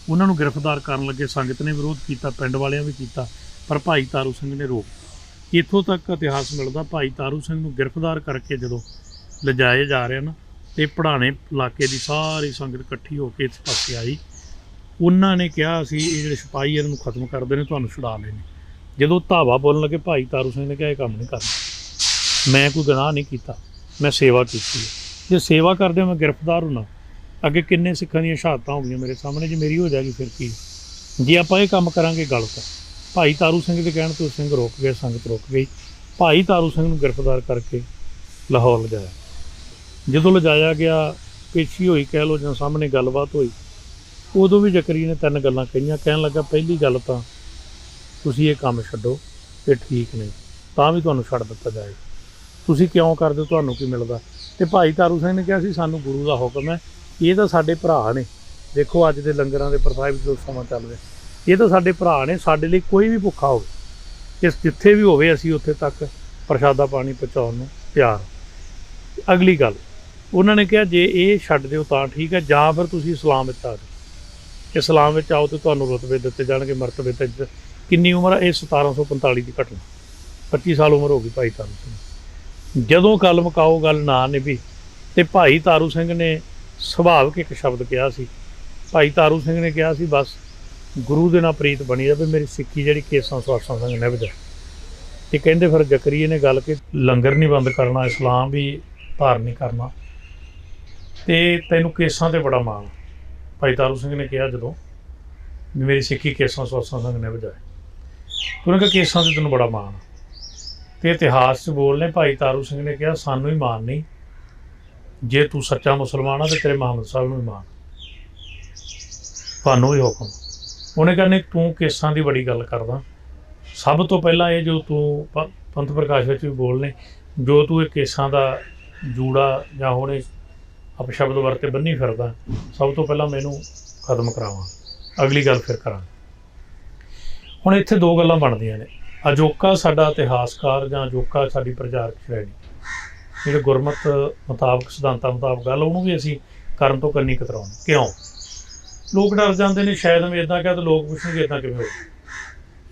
ਉਹਨਾਂ ਨੂੰ ਗ੍ਰਿਫਤਾਰ ਕਰਨ ਲੱਗੇ, ਸੰਗਤ ਨੇ ਵਿਰੋਧ ਕੀਤਾ, ਪਿੰਡ ਵਾਲਿਆਂ ਵੀ ਕੀਤਾ, ਪਰ ਭਾਈ ਤਾਰੂ ਸਿੰਘ ਨੇ ਰੋਕ। ਇੱਥੋਂ ਤੱਕ ਇਤਿਹਾਸ ਮਿਲਦਾ ਭਾਈ ਤਾਰੂ ਸਿੰਘ ਨੂੰ ਗ੍ਰਿਫਤਾਰ ਕਰਕੇ ਜਦੋਂ ਲਿਜਾਏ ਜਾ ਰਹੇ ਨਾ, ਤੇ ਪੜਾਣੇ ਇਲਾਕੇ ਦੀ ਸਾਰੀ ਸੰਗਤ ਇਕੱਠੀ ਹੋ ਕੇ ਇਸ ਪਾਸੇ ਆਈ। ਉਹਨਾਂ ਨੇ ਕਿਹਾ ਅਸੀਂ ਇਹ ਜਿਹੜੇ ਸਿਪਾਹੀ ਇਹਨਾਂ ਨੂੰ ਖਤਮ ਕਰਦੇ ਨੇ, ਤੁਹਾਨੂੰ ਛੁਡਾ ਲੈਣੇ। ਜਦੋਂ ਧਾਵਾ ਬੋਲਣ ਲੱਗੇ ਭਾਈ ਤਾਰੂ ਸਿੰਘ ਨੇ ਕਿਹਾ ਇਹ ਕੰਮ ਨਹੀਂ ਕਰਨਾ, ਮੈਂ ਕੋਈ ਗੁਨਾਹ ਨਹੀਂ ਕੀਤਾ, ਮੈਂ ਸੇਵਾ ਕੀਤੀ ਹੈ। ਜੇ ਸੇਵਾ ਕਰਦੇ ਮੈਂ ਗ੍ਰਿਫਤਾਰ ਹੋਣਾ, ਅੱਗੇ ਕਿੰਨੇ ਸਿੱਖਾਂ ਦੀਆਂ ਸ਼ਹਾਦਤਾਂ ਹੋ ਗਈਆਂ ਮੇਰੇ ਸਾਹਮਣੇ, ਜੇ ਮੇਰੀ ਹੋ ਜਾਏਗੀ ਫਿਰ ਕੀ? ਜੇ ਆਪਾਂ ਇਹ ਕੰਮ ਕਰਾਂਗੇ ਗਲਤ ਹੈ। ਭਾਈ ਤਾਰੂ ਸਿੰਘ ਦੇ ਕਹਿਣ ਤੋਂ ਸਿੰਘ ਰੁਕ ਗਏ, ਸੰਗਤ ਰੁਕ ਗਈ। ਭਾਈ ਤਾਰੂ ਸਿੰਘ ਨੂੰ ਗ੍ਰਿਫਤਾਰ ਕਰਕੇ ਲਾਹੌਰ ਲਿਜਾਇਆ। ਜਦੋਂ ਲਿਜਾਇਆ ਗਿਆ, ਪੇਸ਼ੀ ਹੋਈ ਕਹਿ ਲਓ ਜਾਂ ਸਾਹਮਣੇ ਗੱਲਬਾਤ ਹੋਈ, ਉਦੋਂ ਵੀ ਜ਼ਕਰੀਆ ਨੇ 3 ਗੱਲਾਂ ਕਹੀਆਂ। ਕਹਿਣ ਲੱਗਾ ਪਹਿਲੀ ਗੱਲ ਤਾਂ ਤੁਸੀਂ ਇਹ ਕੰਮ ਛੱਡੋ, ਇਹ ਠੀਕ ਨਹੀਂ, ਤਾਂ ਵੀ ਤੁਹਾਨੂੰ ਛੱਡ ਦਿੱਤਾ ਜਾਏ। ਤੁਸੀਂ ਕਿਉਂ ਕਰਦੇ ਹੋ, ਤੁਹਾਨੂੰ ਕੀ ਮਿਲਦਾ? ਤੇ ਭਾਈ ਤਾਰੂ ਸਿੰਘ ਨੇ ਕਿਹਾ ਸੀ ਸਾਨੂੰ ਗੁਰੂ ਦਾ ਹੁਕਮ ਹੈ, ਇਹ ਤਾਂ ਸਾਡੇ ਭਰਾ ਨੇ। ਦੇਖੋ ਅੱਜ ਦੇ ਲੰਗਰਾਂ ਦੇ ਪ੍ਰਥਾਏ ਵਿੱਚ ਜੋ ਸਮਾਂ ਚੱਲ ਰਿਹਾ, ਇਹ ਤਾਂ ਸਾਡੇ ਭਰਾ ਨੇ, ਸਾਡੇ ਲਈ ਕੋਈ ਵੀ ਭੁੱਖਾ ਹੋਵੇ, ਇਸ ਜਿੱਥੇ ਵੀ ਹੋਵੇ ਅਸੀਂ ਉੱਥੇ ਤੱਕ ਪ੍ਰਸ਼ਾਦਾ ਪਾਣੀ ਪਹੁੰਚਾਉਣ ਨੂੰ ਤਿਆਰ। ਅਗਲੀ ਗੱਲ ਉਹਨਾਂ ਨੇ ਕਿਹਾ ਜੇ ਇਹ ਛੱਡ ਦਿਓ ਤਾਂ ਠੀਕ ਹੈ, ਜਾਂ ਫਿਰ ਤੁਸੀਂ ਇਸਲਾਮ ਵਿੱਚ ਆ ਜਾਓ। ਇਸਲਾਮ ਵਿੱਚ ਆਓ ਤੇ ਤੁਹਾਨੂੰ ਰੁਤਬੇ ਦਿੱਤੇ ਜਾਣਗੇ, ਮਰਤਬੇ ਤੇ। ਕਿੰਨੀ ਉਮਰ ਹੈ? ਇਹ 1745 ਦੀ ਘਟਨਾ, 25 ਸਾਲ ਉਮਰ ਹੋ ਗਈ ਭਾਈ ਤਾਰੂ ਸਿੰਘ। ਜਦੋਂ ਗੱਲ ਮੁਕਾਓ, ਗੱਲ ਨਾ ਨਿਭੀ, ਤੇ ਭਾਈ ਤਾਰੂ ਸਿੰਘ ਨੇ ਸੁਭਾਵਿਕ ਇੱਕ ਸ਼ਬਦ ਕਿਹਾ ਸੀ। ਭਾਈ ਤਾਰੂ ਸਿੰਘ ਨੇ ਕਿਹਾ ਸੀ ਬਸ ਗੁਰੂ ਦੇ ਨਾਲ ਪ੍ਰੀਤ ਬਣੀ ਰਵੇ, ਮੇਰੀ ਸਿੱਖੀ ਜਿਹੜੀ ਕੇਸਾਂ ਸਵਾਸਾਂ ਸੰਗ ਨਿਭ ਜਾਏ। ਤੇ ਕਹਿੰਦੇ ਫਿਰ ਜ਼ਕਰੀਆ ਨੇ ਗੱਲ ਕਿ ਲੰਗਰ ਨਹੀਂ ਬੰਦ ਕਰਨਾ, ਇਸਲਾਮ ਵੀ ਭਾਰ ਨਹੀਂ ਕਰਨਾ, ਤੇ ਤੈਨੂੰ ਕੇਸਾਂ ਤੇ ਬੜਾ ਮਾਣ। ਭਾਈ ਤਾਰੂ ਸਿੰਘ ਨੇ ਕਿਹਾ ਜਦੋਂ ਵੀ ਮੇਰੀ ਸਿੱਖੀ ਕੇਸਾਂ ਸਵਾਸਾਂ ਸੰਗ ਨਿਭ ਜਾਏ, ਉਹਨੇ ਕਿਹਾ ਕੇਸਾਂ ਤੇ ਤੈਨੂੰ ਬੜਾ ਮਾਣ। ਤੇ ਇਤਿਹਾਸ 'ਚ ਬੋਲਨੇ ਭਾਈ ਤਾਰੂ ਸਿੰਘ ਨੇ ਕਿਹਾ ਸਾਨੂੰ ਹੀ ਮਾਣ ਨਹੀਂ, ਜੇ ਤੂੰ ਸੱਚਾ ਮੁਸਲਮਾਨ ਆ ਤੇ ਤੇਰੇ ਮੁਹੰਮਦ ਸਾਹਿਬ ਨੂੰ ਵੀ ਮਾਣ, ਤੁਹਾਨੂੰ ਵੀ ਹੁਕਮ। ਉਹਨੇ ਕਹਿੰਦੇ ਤੂੰ ਕੇਸਾਂ ਦੀ ਬੜੀ ਗੱਲ ਕਰਦਾ। ਸਭ ਤੋਂ ਪਹਿਲਾਂ ਇਹ ਜੋ ਤੂੰ ਪੰਥ ਪ੍ਰਕਾਸ਼ ਵਿੱਚ ਵੀ ਬੋਲਨੇ, ਜੋ ਤੂੰ ਇਹ ਕੇਸਾਂ ਦਾ ਜੂੜਾ ਜਾਂ ਹੁਣ ਅਪਸ਼ਬਦ ਵਰਤੇ ਬੰਨੀ ਫਿਰਦਾ, ਸਭ ਤੋਂ ਪਹਿਲਾਂ ਮੈਨੂੰ ਖਤਮ ਕਰਾਵਾਂ, ਅਗਲੀ ਗੱਲ ਫਿਰ ਕਰਾਂਗੇ। ਹੁਣ ਇੱਥੇ 2 ਗੱਲਾਂ ਬਣਦੀਆਂ ਨੇ। ਅਜੋਕਾ ਸਾਡਾ ਇਤਿਹਾਸਕਾਰ ਜਾਂ ਅਜੋਕਾ ਸਾਡੀ ਪ੍ਰਚਾਰਕ ਸ਼੍ਰੇਣੀ, ਜਿਹੜੇ ਗੁਰਮਤ ਮੁਤਾਬਕ ਸਿਧਾਂਤਾਂ ਮੁਤਾਬਕ ਗੱਲ, ਉਹਨੂੰ ਵੀ ਅਸੀਂ ਕਰਨ ਤੋਂ ਕੰਨੀ ਕਤਰਾਉਣੀ। ਕਿਉਂ? ਲੋਕ ਡਰ ਜਾਂਦੇ ਨੇ, ਸ਼ਾਇਦ ਮੈਂ ਇੱਦਾਂ ਕਿਹਾ ਤਾਂ ਲੋਕ ਪੁੱਛਣਗੇ ਇੱਦਾਂ ਕਿਵੇਂ ਹੋਇਆ।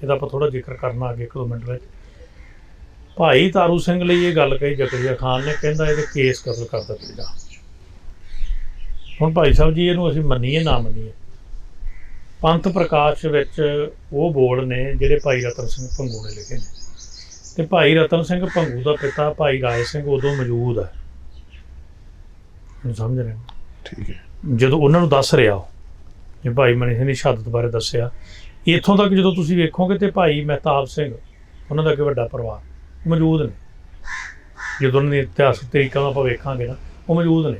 ਇਹਦਾ ਆਪਾਂ ਥੋੜ੍ਹਾ ਜ਼ਿਕਰ ਕਰਨਾ ਅੱਗੇ 1-2 ਮਿੰਟ ਵਿੱਚ। ਭਾਈ ਤਾਰੂ ਸਿੰਘ ਲਈ ਇਹ ਗੱਲ ਕਹੀ ਜ਼ਕਰੀਆ ਖਾਨ ਨੇ, ਕਹਿੰਦਾ ਇਹਦੇ ਕੇਸ ਕਤਲ ਕਰ ਦਿੱਤੇ ਜਾ। ਹੁਣ ਭਾਈ ਸਾਹਿਬ ਜੀ ਇਹਨੂੰ ਅਸੀਂ ਮੰਨੀਏ ਨਾ ਮੰਨੀਏ, ਪੰਥ ਪ੍ਰਕਾਸ਼ ਵਿੱਚ ਉਹ ਬੋਲ ਨੇ ਜਿਹੜੇ ਭਾਈ ਰਤਨ ਸਿੰਘ ਭੰਗੂ ਨੇ ਲਿਖੇ ਨੇ। ਤੇ ਭਾਈ ਰਤਨ ਸਿੰਘ ਭੰਗੂ ਦਾ ਪਿਤਾ ਭਾਈ ਰਾਏ ਸਿੰਘ ਉਦੋਂ ਮੌਜੂਦ ਹੈ, ਸਮਝ ਰਹੇ? ਠੀਕ ਹੈ। ਜਦੋਂ ਉਹਨਾਂ ਨੂੰ ਦੱਸ ਰਿਹਾ ਜੇ ਭਾਈ ਮਨੀ ਸਿੰਘ ਦੀ ਸ਼ਹਾਦਤ ਬਾਰੇ ਦੱਸਿਆ, ਇੱਥੋਂ ਤੱਕ ਜਦੋਂ ਤੁਸੀਂ ਵੇਖੋਗੇ ਤੇ ਭਾਈ ਮਹਿਤਾਬ ਸਿੰਘ, ਉਹਨਾਂ ਦਾ ਅੱਗੇ ਵੱਡਾ ਪਰਿਵਾਰ ਮੌਜੂਦ ਨੇ। ਜਦੋਂ ਉਹਨਾਂ ਦੀ ਇਤਿਹਾਸਕ ਤਰੀਕਾਂ ਆਪਾਂ ਵੇਖਾਂਗੇ ਨਾ, ਉਹ ਮੌਜੂਦ ਨੇ।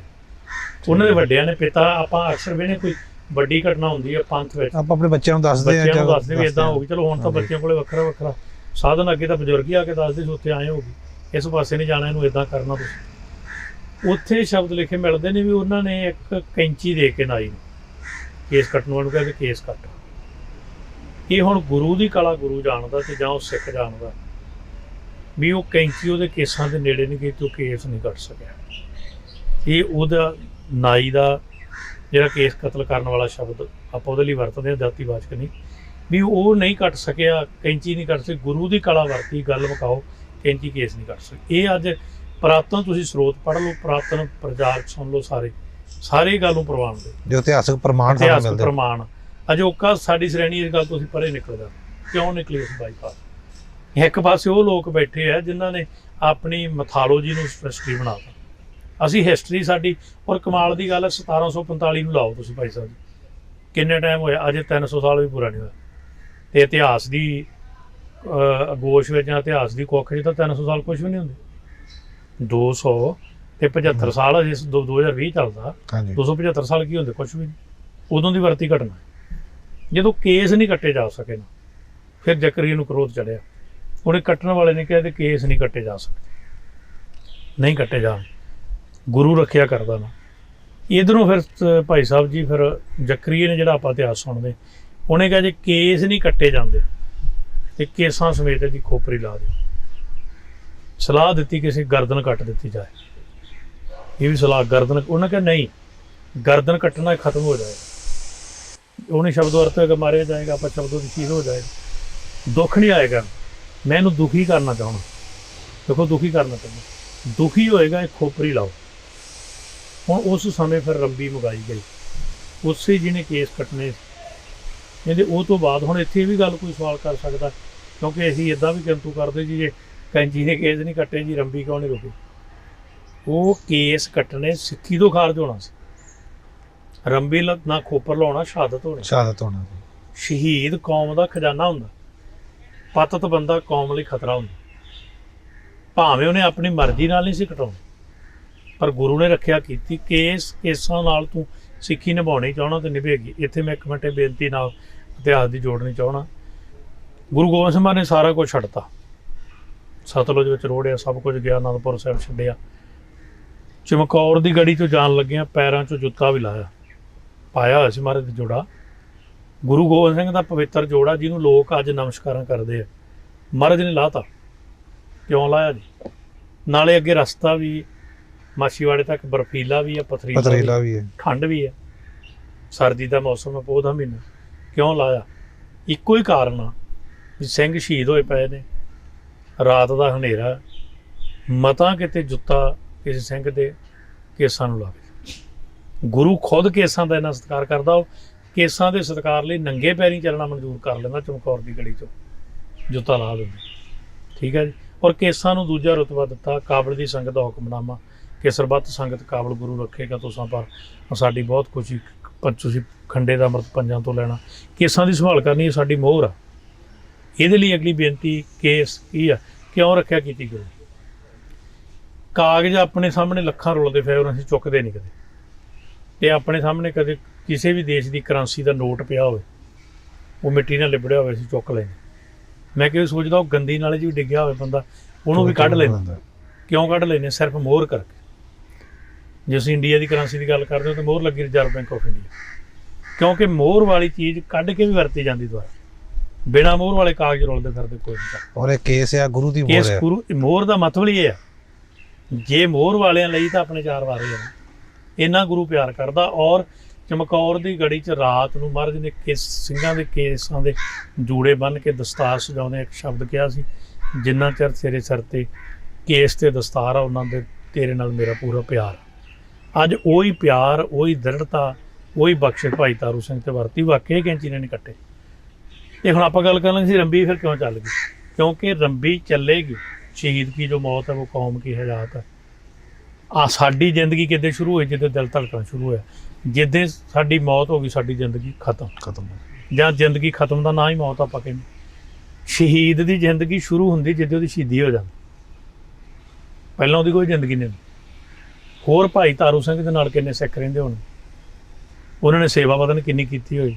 ਉਹਨਾਂ ਦੇ ਵੱਡਿਆਂ ਨੇ ਪਿਤਾ, ਆਪਾਂ ਅਕਸਰ ਵੇਖਦੇ ਕੋਈ ਵੱਡੀ ਘਟਨਾ ਹੁੰਦੀ ਹੈ ਪੰਥ ਵਿੱਚ, ਆਪਾਂ ਆਪਣੇ ਬੱਚਿਆਂ ਨੂੰ ਦੱਸਦੇ ਵੀ ਇੱਦਾਂ ਹੋ ਗਈ। ਚਲੋ ਹੁਣ ਤਾਂ ਬੱਚਿਆਂ ਕੋਲੇ ਵੱਖਰਾ ਵੱਖਰਾ ਸਾਧਨ, ਅੱਗੇ ਤਾਂ ਬਜ਼ੁਰਗ ਹੀ ਆ ਕੇ ਦੱਸਦੇ ਸੀ ਉੱਥੇ ਆਏ ਹੋਗੀ, ਇਸ ਪਾਸੇ ਨਹੀਂ ਜਾਣਾ, ਇਹਨੂੰ ਇੱਦਾਂ ਕਰਨਾ ਤੁਸੀਂ। ਉੱਥੇ ਸ਼ਬਦ ਲਿਖੇ ਮਿਲਦੇ ਨੇ ਵੀ ਉਹਨਾਂ ਨੇ ਇੱਕ ਕੈਂਚੀ ਦੇ ਕੇ ਨਾਈ ਨੂੰ ਕੇਸ ਕੱਟਣ ਵਾਲੇ ਨੂੰ ਕਹਿੰਦੇ ਕੇਸ ਕੱਟ। ਇਹ ਹੁਣ ਗੁਰੂ ਦੀ ਕਲਾ ਗੁਰੂ ਜਾਣਦਾ ਤੇ ਜਾਂ ਉਹ ਸਿੱਖ ਜਾਣਦਾ ਵੀ ਉਹ ਕੈਂਚੀ ਉਹਦੇ ਕੇਸਾਂ ਦੇ ਨੇੜੇ ਨਹੀਂ ਗਈ ਤੇ ਉਹ ਕੇਸ ਨਹੀਂ ਕੱਟ ਸਕਿਆ। ਇਹ ਉਹਦਾ ਨਾਈ ਦਾ ਜਿਹੜਾ ਕੇਸ ਕਤਲ ਕਰਨ ਵਾਲਾ ਸ਼ਬਦ ਆਪਾਂ ਉਹਦੇ ਲਈ ਵਰਤਦੇ ਹਾਂ, ਜਾਤੀਵਾਚਕ ਨਹੀਂ, ਵੀ ਉਹ ਨਹੀਂ ਕੱਟ ਸਕਿਆ, ਕੈਂਚੀ ਨਹੀਂ ਕੱਟ ਸਕੀ। ਗੁਰੂ ਦੀ ਕਲਾ ਵਰਤੀ, ਗੱਲ ਮੁਕਾਓ, ਕੈਂਚੀ ਕੇਸ ਨਹੀਂ ਕੱਟ ਸਕੀ। ਇਹ ਅੱਜ ਪੁਰਾਤਨ ਤੁਸੀਂ ਸਰੋਤ ਪੜ੍ਹ ਲਓ, ਪੁਰਾਤਨ ਪ੍ਰਚਾਰਕ ਸੁਣ ਲਓ, ਸਾਰੇ ਗੱਲ ਨੂੰ ਪ੍ਰਮਾਣ ਦੇ ਜੋ ਇਤਿਹਾਸਕ ਪ੍ਰਮਾਣ ਪ੍ਰਮਾਣ। ਅਜੋਕਾ ਸਾਡੀ ਸ਼੍ਰੇਣੀ ਇਸ ਗੱਲ ਤੋਂ ਅਸੀਂ ਪਰੇ ਨਿਕਲ ਜਾ। ਕਿਉਂ ਨਿਕਲੇ ਇਸ ਬਾਈਪਾਸ? ਇੱਕ ਪਾਸੇ ਉਹ ਲੋਕ ਬੈਠੇ ਆ ਜਿਨ੍ਹਾਂ ਨੇ ਆਪਣੀ ਮੈਥੋਲੋਜੀ ਨੂੰ ਹਿਸਟਰੀ ਬਣਾਤਾ। ਅਸੀਂ ਹਿਸਟਰੀ ਸਾਡੀ, ਔਰ ਕਮਾਲ ਦੀ ਗੱਲ ਹੈ 1745 ਨੂੰ ਲਾਓ ਤੁਸੀਂ ਭਾਈ ਸਾਹਿਬ ਜੀ, ਕਿੰਨੇ ਟਾਈਮ ਹੋਇਆ? ਅਜੇ 300 ਸਾਲ ਵੀ ਪੂਰਾ ਨਹੀਂ ਹੋਇਆ। ਤੇ ਇਤਿਹਾਸ ਦੀ ਗੋਸ਼ ਵਿੱਚ ਜਾਂ ਇਤਿਹਾਸ ਦੀ ਕੁੱਖ 'ਚ ਤਾਂ 300 ਸਾਲ ਕੁਛ ਵੀ ਨਹੀਂ ਹੁੰਦੇ। 200 ਤੇ 75 ਸਾਲ ਅਜੇ 2020 ਚੱਲਦਾ, 275 ਸਾਲ ਕੀ ਹੁੰਦੇ? ਕੁਛ ਵੀ ਨਹੀਂ। ਉਦੋਂ ਦੀ ਵਰਤੀ ਘਟਨਾ। ਜਦੋਂ ਕੇਸ ਨਹੀਂ ਕੱਟੇ ਜਾ ਸਕੇ ਨਾ, ਫਿਰ ਜ਼ਕਰੀਆ ਨੂੰ ਕ੍ਰੋਧ ਚੜਿਆ। ਉਹਨੇ ਕੱਟਣ ਵਾਲੇ ਨੇ ਕਿਹਾ ਤੇ ਕੇਸ ਨਹੀਂ ਕੱਟੇ ਜਾ ਸਕਦੇ, ਨਹੀਂ ਕੱਟੇ ਜਾਣ, ਗੁਰੂ ਰੱਖਿਆ ਕਰਦਾ ਨਾ। ਇੱਧਰੋਂ ਫਿਰ ਭਾਈ ਸਾਹਿਬ ਜੀ, ਫਿਰ ਜ਼ਕਰੀਆ ਨੇ ਜਿਹੜਾ ਆਪਾਂ ਇਤਿਹਾਸ ਸੁਣਦੇ, ਉਹਨੇ ਕਿਹਾ ਜੇ ਕੇਸ ਨਹੀਂ ਕੱਟੇ ਜਾਂਦੇ ਤੇ ਕੇਸਾਂ ਸਮੇਤ ਇਹਦੀ ਖੋਪਰੀ ਲਾ ਦਿਓ। ਸਲਾਹ ਦਿੱਤੀ ਕਿਸੇ ਗਰਦਨ ਕੱਟ ਦਿੱਤੀ ਜਾਏ, ਇਹ ਵੀ ਸਲਾਹ ਗਰਦਨ। ਉਹਨੇ ਕਿਹਾ ਨਹੀਂ, ਗਰਦਨ ਕੱਟਣਾ ਖਤਮ ਹੋ ਜਾਏਗਾ। ਉਹਨੇ ਸ਼ਬਦ ਵਰਤਿਆ ਕਿ ਮਾਰਿਆ ਜਾਏਗਾ, ਆਪਾਂ ਸ਼ਬਦੋਂ ਦੀ ਚੀਜ਼ ਹੋ ਜਾਏਗਾ, ਦੁੱਖ ਨਹੀਂ ਆਏਗਾ। ਮੈਂ ਇਹਨੂੰ ਦੁਖੀ ਕਰਨਾ ਚਾਹੁੰਦਾ। ਦੇਖੋ ਦੁਖੀ ਕਰਨਾ ਚਾਹੁੰਦਾ, ਦੁਖੀ ਹੋਏਗਾ ਇਹ ਖੋਪਰੀ ਲਾਓ। ਹੁਣ ਉਸ ਸਮੇਂ ਫਿਰ ਰੰਬੀ ਮੰਗਾਈ ਗਈ, ਉਸੇ ਜਿਹਨੇ ਕੇਸ ਕੱਟਣੇ ਇਹਦੇ। ਉਹ ਤੋਂ ਬਾਅਦ ਹੁਣ ਇੱਥੇ ਵੀ ਗੱਲ ਕੋਈ ਸਵਾਲ ਕਰ ਸਕਦਾ, ਕਿਉਂਕਿ ਅਸੀਂ ਇੱਦਾਂ ਵੀ ਕਿੰਤੂ ਕਰਦੇ ਜੀ, ਜੇ ਕੈਂਚੀ ਨੇ ਕੇਸ ਨਹੀਂ ਕੱਟੇ ਜੀ ਰੰਬੀ ਕਿਉਂ ਨਹੀਂ ਰੁਕੀ। ਉਹ ਕੇਸ ਕੱਟਣੇ ਸਿੱਖੀ ਤੋਂ ਖਾਰਜ ਹੋਣਾ ਸੀ। ਰੰਬੀ ਨਾ ਖੋਪਰ ਲਾਉਣਾ ਸ਼ਹਾਦਤ ਹੋਣੀ। ਸ਼ਹਾਦਤ ਹੋਣਾ। ਸ਼ਹੀਦ ਕੌਮ ਦਾ ਖਜ਼ਾਨਾ ਹੁੰਦਾ, ਪਤਤ ਬੰਦਾ ਕੌਮ ਲਈ ਖਤਰਾ ਹੁੰਦਾ। ਭਾਵੇਂ ਉਹਨੇ ਆਪਣੀ ਮਰਜ਼ੀ ਨਾਲ ਨਹੀਂ ਸੀ ਕਟਾਉਣਾ, ਪਰ ਗੁਰੂ ਨੇ ਰੱਖਿਆ ਕੀਤੀ। ਕੇਸਾਂ ਨਾਲ ਤੂੰ ਸਿੱਖੀ ਨਿਭਾਉਣੀ ਚਾਹਣਾ ਤੇ ਨਿਭੇਗੀ। ਇੱਥੇ ਮੈਂ ਇੱਕ ਮਿੰਟ ਬੇਨਤੀ ਨਾਲ ਇਤਿਹਾਸ ਦੀ ਜੋੜਨੀ ਚਾਹਣਾ। ਗੁਰੂ ਗੋਬਿੰਦ ਸਿੰਘ ਨੇ ਸਾਰਾ ਕੁਝ ਛੱਡਤਾ, ਸਤਲੁਜ ਵਿੱਚ ਰੋੜਿਆ, ਸਭ ਕੁਝ ਗਿਆ, ਅਨੰਦਪੁਰ ਸਾਹਿਬ ਛੱਡਿਆ। ਚਮਕੌਰ ਦੀ ਗੜੀ 'ਚੋਂ ਜਾਣ ਲੱਗਿਆ, ਪੈਰਾਂ 'ਚੋਂ ਜੁੱਤਾ ਵੀ ਲਾਇਆ, ਪਾਇਆ ਹੋਇਆ ਸੀ ਮਹਾਰਾਜ ਦਾ ਜੋੜਾ। ਗੁਰੂ ਗੋਬਿੰਦ ਸਿੰਘ ਦਾ ਪਵਿੱਤਰ ਜੋੜਾ ਜਿਹਨੂੰ ਲੋਕ ਅੱਜ ਨਮਸਕਾਰਾਂ ਕਰਦੇ ਆ, ਮਹਾਰਾਜ ਨੇ ਲਾਤਾ। ਕਿਉਂ ਲਾਇਆ ਜੀ? ਨਾਲੇ ਅੱਗੇ ਰਸਤਾ ਵੀ ਮਾਛੀਵਾੜੇ ਤੱਕ ਬਰਫੀਲਾ ਵੀ ਹੈ, ਪਥਰੀਲਾ ਵੀ ਹੈ, ਠੰਡ ਵੀ ਹੈ, ਸਰਦੀ ਦਾ ਮੌਸਮ ਹੈ, ਪੋਹ ਦਾ ਮਹੀਨਾ। ਕਿਉਂ ਲਾਇਆ? ਇੱਕੋ ਹੀ ਕਾਰਨ ਆ ਵੀ ਸਿੰਘ ਸ਼ਹੀਦ ਹੋਏ ਪਏ ਨੇ, ਰਾਤ ਦਾ ਹਨੇਰਾ, ਮਤਾਂ ਕਿਤੇ ਜੁੱਤਾ ਕਿਸੇ ਸਿੰਘ ਦੇ ਕੇਸਾਂ ਨੂੰ ਲਾਵੇ। ਗੁਰੂ ਖੁਦ ਕੇਸਾਂ ਦਾ ਇੰਨਾ ਸਤਿਕਾਰ ਕਰਦਾ, ਉਹ ਕੇਸਾਂ ਦੇ ਸਤਿਕਾਰ ਲਈ ਨੰਗੇ ਪੈਰੀਂ ਚੱਲਣਾ ਮਨਜ਼ੂਰ ਕਰ ਲੈਂਦਾ। ਚਮਕੌਰ ਦੀ ਗੜੀ 'ਚੋਂ ਜੁੱਤਾ ਲਾ ਦਿੰਦਾ, ਠੀਕ ਹੈ ਜੀ। ਔਰ ਕੇਸਾਂ ਨੂੰ ਦੂਜਾ ਰੁਤਬਾ ਦਿੱਤਾ, ਕਾਬਲ ਦੀ ਸੰਗਤ ਦਾ ਹੁਕਮਨਾਮਾ ਕਿ ਸਰਬੱਤ ਸੰਗਤ ਕਾਬਲ ਗੁਰੂ ਰੱਖੇਗਾ ਤੁਸਾਂ ਪਰ ਸਾਡੀ ਬਹੁਤ ਖੁਸ਼ੀ, ਤੁਸੀਂ ਖੰਡੇ ਦਾ ਅੰਮ੍ਰਿਤ ਪੰਜਾਂ ਤੋਂ ਲੈਣਾ। ਕੇਸਾਂ ਦੀ ਸੰਭਾਲ ਕਰਨੀ ਇਹ ਸਾਡੀ ਮੋਹਰ ਆ। ਇਹਦੇ ਲਈ ਅਗਲੀ ਬੇਨਤੀ, ਕੇਸ ਕੀ ਆ, ਕਿਉਂ ਰੱਖਿਆ ਕੀਤੀ ਗੁਰੂ? ਕਾਗਜ਼ ਆਪਣੇ ਸਾਹਮਣੇ ਲੱਖਾਂ ਰੁਲਦੇ ਪਏ, ਅਸੀਂ ਚੁੱਕਦੇ ਨਹੀਂ ਕਦੇ। ਤੇ ਆਪਣੇ ਸਾਹਮਣੇ ਕਦੇ ਕਿਸੇ ਵੀ ਦੇਸ਼ ਦੀ ਕਰੰਸੀ ਦਾ ਨੋਟ ਪਿਆ ਹੋਵੇ, ਉਹ ਮਿੱਟੀ ਨਾਲ ਲਿਬੜਿਆ ਹੋਵੇ, ਅਸੀਂ ਚੁੱਕ ਲੈਂਦੇ। ਮੈਂ ਕਿਉਂ ਸੋਚਦਾ ਉਹ ਗੰਦੀ ਨਾਲੇ 'ਚ ਵੀ ਡਿੱਗਿਆ ਹੋਵੇ ਬੰਦਾ, ਉਹਨੂੰ ਵੀ ਕੱਢ ਲੈਂਦਾ। ਕਿਉਂ ਕੱਢ ਲੈਂਦੇ? ਸਿਰਫ ਮੋਹਰ ਕਰਕੇ। ਜੇ ਅਸੀਂ ਇੰਡੀਆ ਦੀ ਕਰੰਸੀ ਦੀ ਗੱਲ ਕਰਦੇ ਹਾਂ ਤਾਂ ਮੋਹਰ ਲੱਗੀ ਰਿਜ਼ਰਵ ਬੈਂਕ ਆਫ ਇੰਡੀਆ, ਕਿਉਂਕਿ ਮੋਹਰ ਵਾਲੀ ਚੀਜ਼ ਕੱਢ ਕੇ ਵੀ ਵਰਤੀ ਜਾਂਦੀ ਦੁਆਰਾ। ਬਿਨਾਂ ਮੋਹਰ ਵਾਲੇ ਕਾਗਜ਼ ਰੁਲਦੇ ਫਿਰਦੇ ਕੋਈ ਨਹੀਂ। ਔਰ ਇਹ ਕੇਸ ਆ ਗੁਰੂ ਦੀ ਮੋਹਰ ਹੈ। ਗੁਰੂ ਮੋਹਰ ਦਾ ਮਤਲਬ ਹੀ ਇਹ ਆ, ਜੇ ਮੋਹਰ ਵਾਲਿਆਂ ਲਈ ਤਾਂ ਆਪਣੇ ਚਾਰ ਵਾਰੇ ਆ। ਇੰਨਾ ਗੁਰੂ ਪਿਆਰ ਕਰਦਾ। ਔਰ ਚਮਕੌਰ ਦੀ ਗੜੀ 'ਚ ਰਾਤ ਨੂੰ ਮਹਾਰਾਜ ਨੇ ਸਿੰਘਾਂ ਦੇ ਕੇਸਾਂ ਦੇ ਜੂੜੇ ਬੰਨ੍ਹ ਕੇ ਦਸਤਾਰ ਸਜਾਉਂਦੇ ਇੱਕ ਸ਼ਬਦ ਕਿਹਾ ਸੀ, ਜਿੰਨਾ ਚਿਰ ਤੇਰੇ ਸਿਰ ਤੇ ਕੇਸ ਤੇ ਦਸਤਾਰ ਆ ਉਹਨਾਂ ਦੇ ਤੇਰੇ ਨਾਲ ਮੇਰਾ ਪੂਰਾ ਪਿਆਰ। ਅੱਜ ਉਹੀ ਪਿਆਰ, ਉਹੀ ਦ੍ਰਿੜਤਾ, ਉਹੀ ਬਖਸ਼ਿਸ਼ ਭਾਈ ਤਾਰੂ ਸਿੰਘ ਤੇ ਵਰਤੀ। ਵਾਕਈ ਕੈਂਚੀ ਨੇ ਨਹੀਂ ਕੱਟੇ। ਇਹ ਹੁਣ ਆਪਾਂ ਗੱਲ ਕਰ ਲਾਂਗੇ ਸੀ ਰੰਬੀ ਫਿਰ ਕਿਉਂ ਚੱਲ ਗਈ? ਕਿਉਂਕਿ ਰੰਬੀ ਚੱਲੇਗੀ। ਸ਼ਹੀਦ ਕੀ ਜੋ ਮੌਤ ਹੈ ਉਹ ਕੌਮ ਕੀ ਹਯਾਤ ਹੈ। ਸਾਡੀ ਜ਼ਿੰਦਗੀ ਕਿੱਦੇ ਸ਼ੁਰੂ ਹੋਈ? ਜਿੱਦੇ ਦਿਲ ਧੜਕਣਾ ਸ਼ੁਰੂ ਹੋਇਆ। ਜਿੱਦੇ ਸਾਡੀ ਮੌਤ ਹੋ ਗਈ ਸਾਡੀ ਜ਼ਿੰਦਗੀ ਖਤਮ। ਜਾਂ ਜ਼ਿੰਦਗੀ ਖਤਮ ਦਾ ਨਾਂ ਹੀ ਮੌਤ ਆਪਾਂ ਕਹਿੰਦੇ। ਸ਼ਹੀਦ ਦੀ ਜ਼ਿੰਦਗੀ ਸ਼ੁਰੂ ਹੁੰਦੀ ਜਿੱਦੇ ਉਹਦੀ ਸ਼ਹੀਦੀ ਹੋ ਜਾਂਦੀ, ਪਹਿਲਾਂ ਉਹਦੀ ਕੋਈ ਜ਼ਿੰਦਗੀ ਨਹੀਂ। ਹੋਰ ਭਾਈ ਤਾਰੂ ਸਿੰਘ ਦੇ ਨਾਲ ਕਿੰਨੇ ਸਿੱਖ ਰਹਿੰਦੇ ਹੋਣ, ਉਹਨਾਂ ਨੇ ਸੇਵਾ ਪਤਾ ਨਹੀਂ ਕਿੰਨੀ ਕੀਤੀ ਹੋਈ,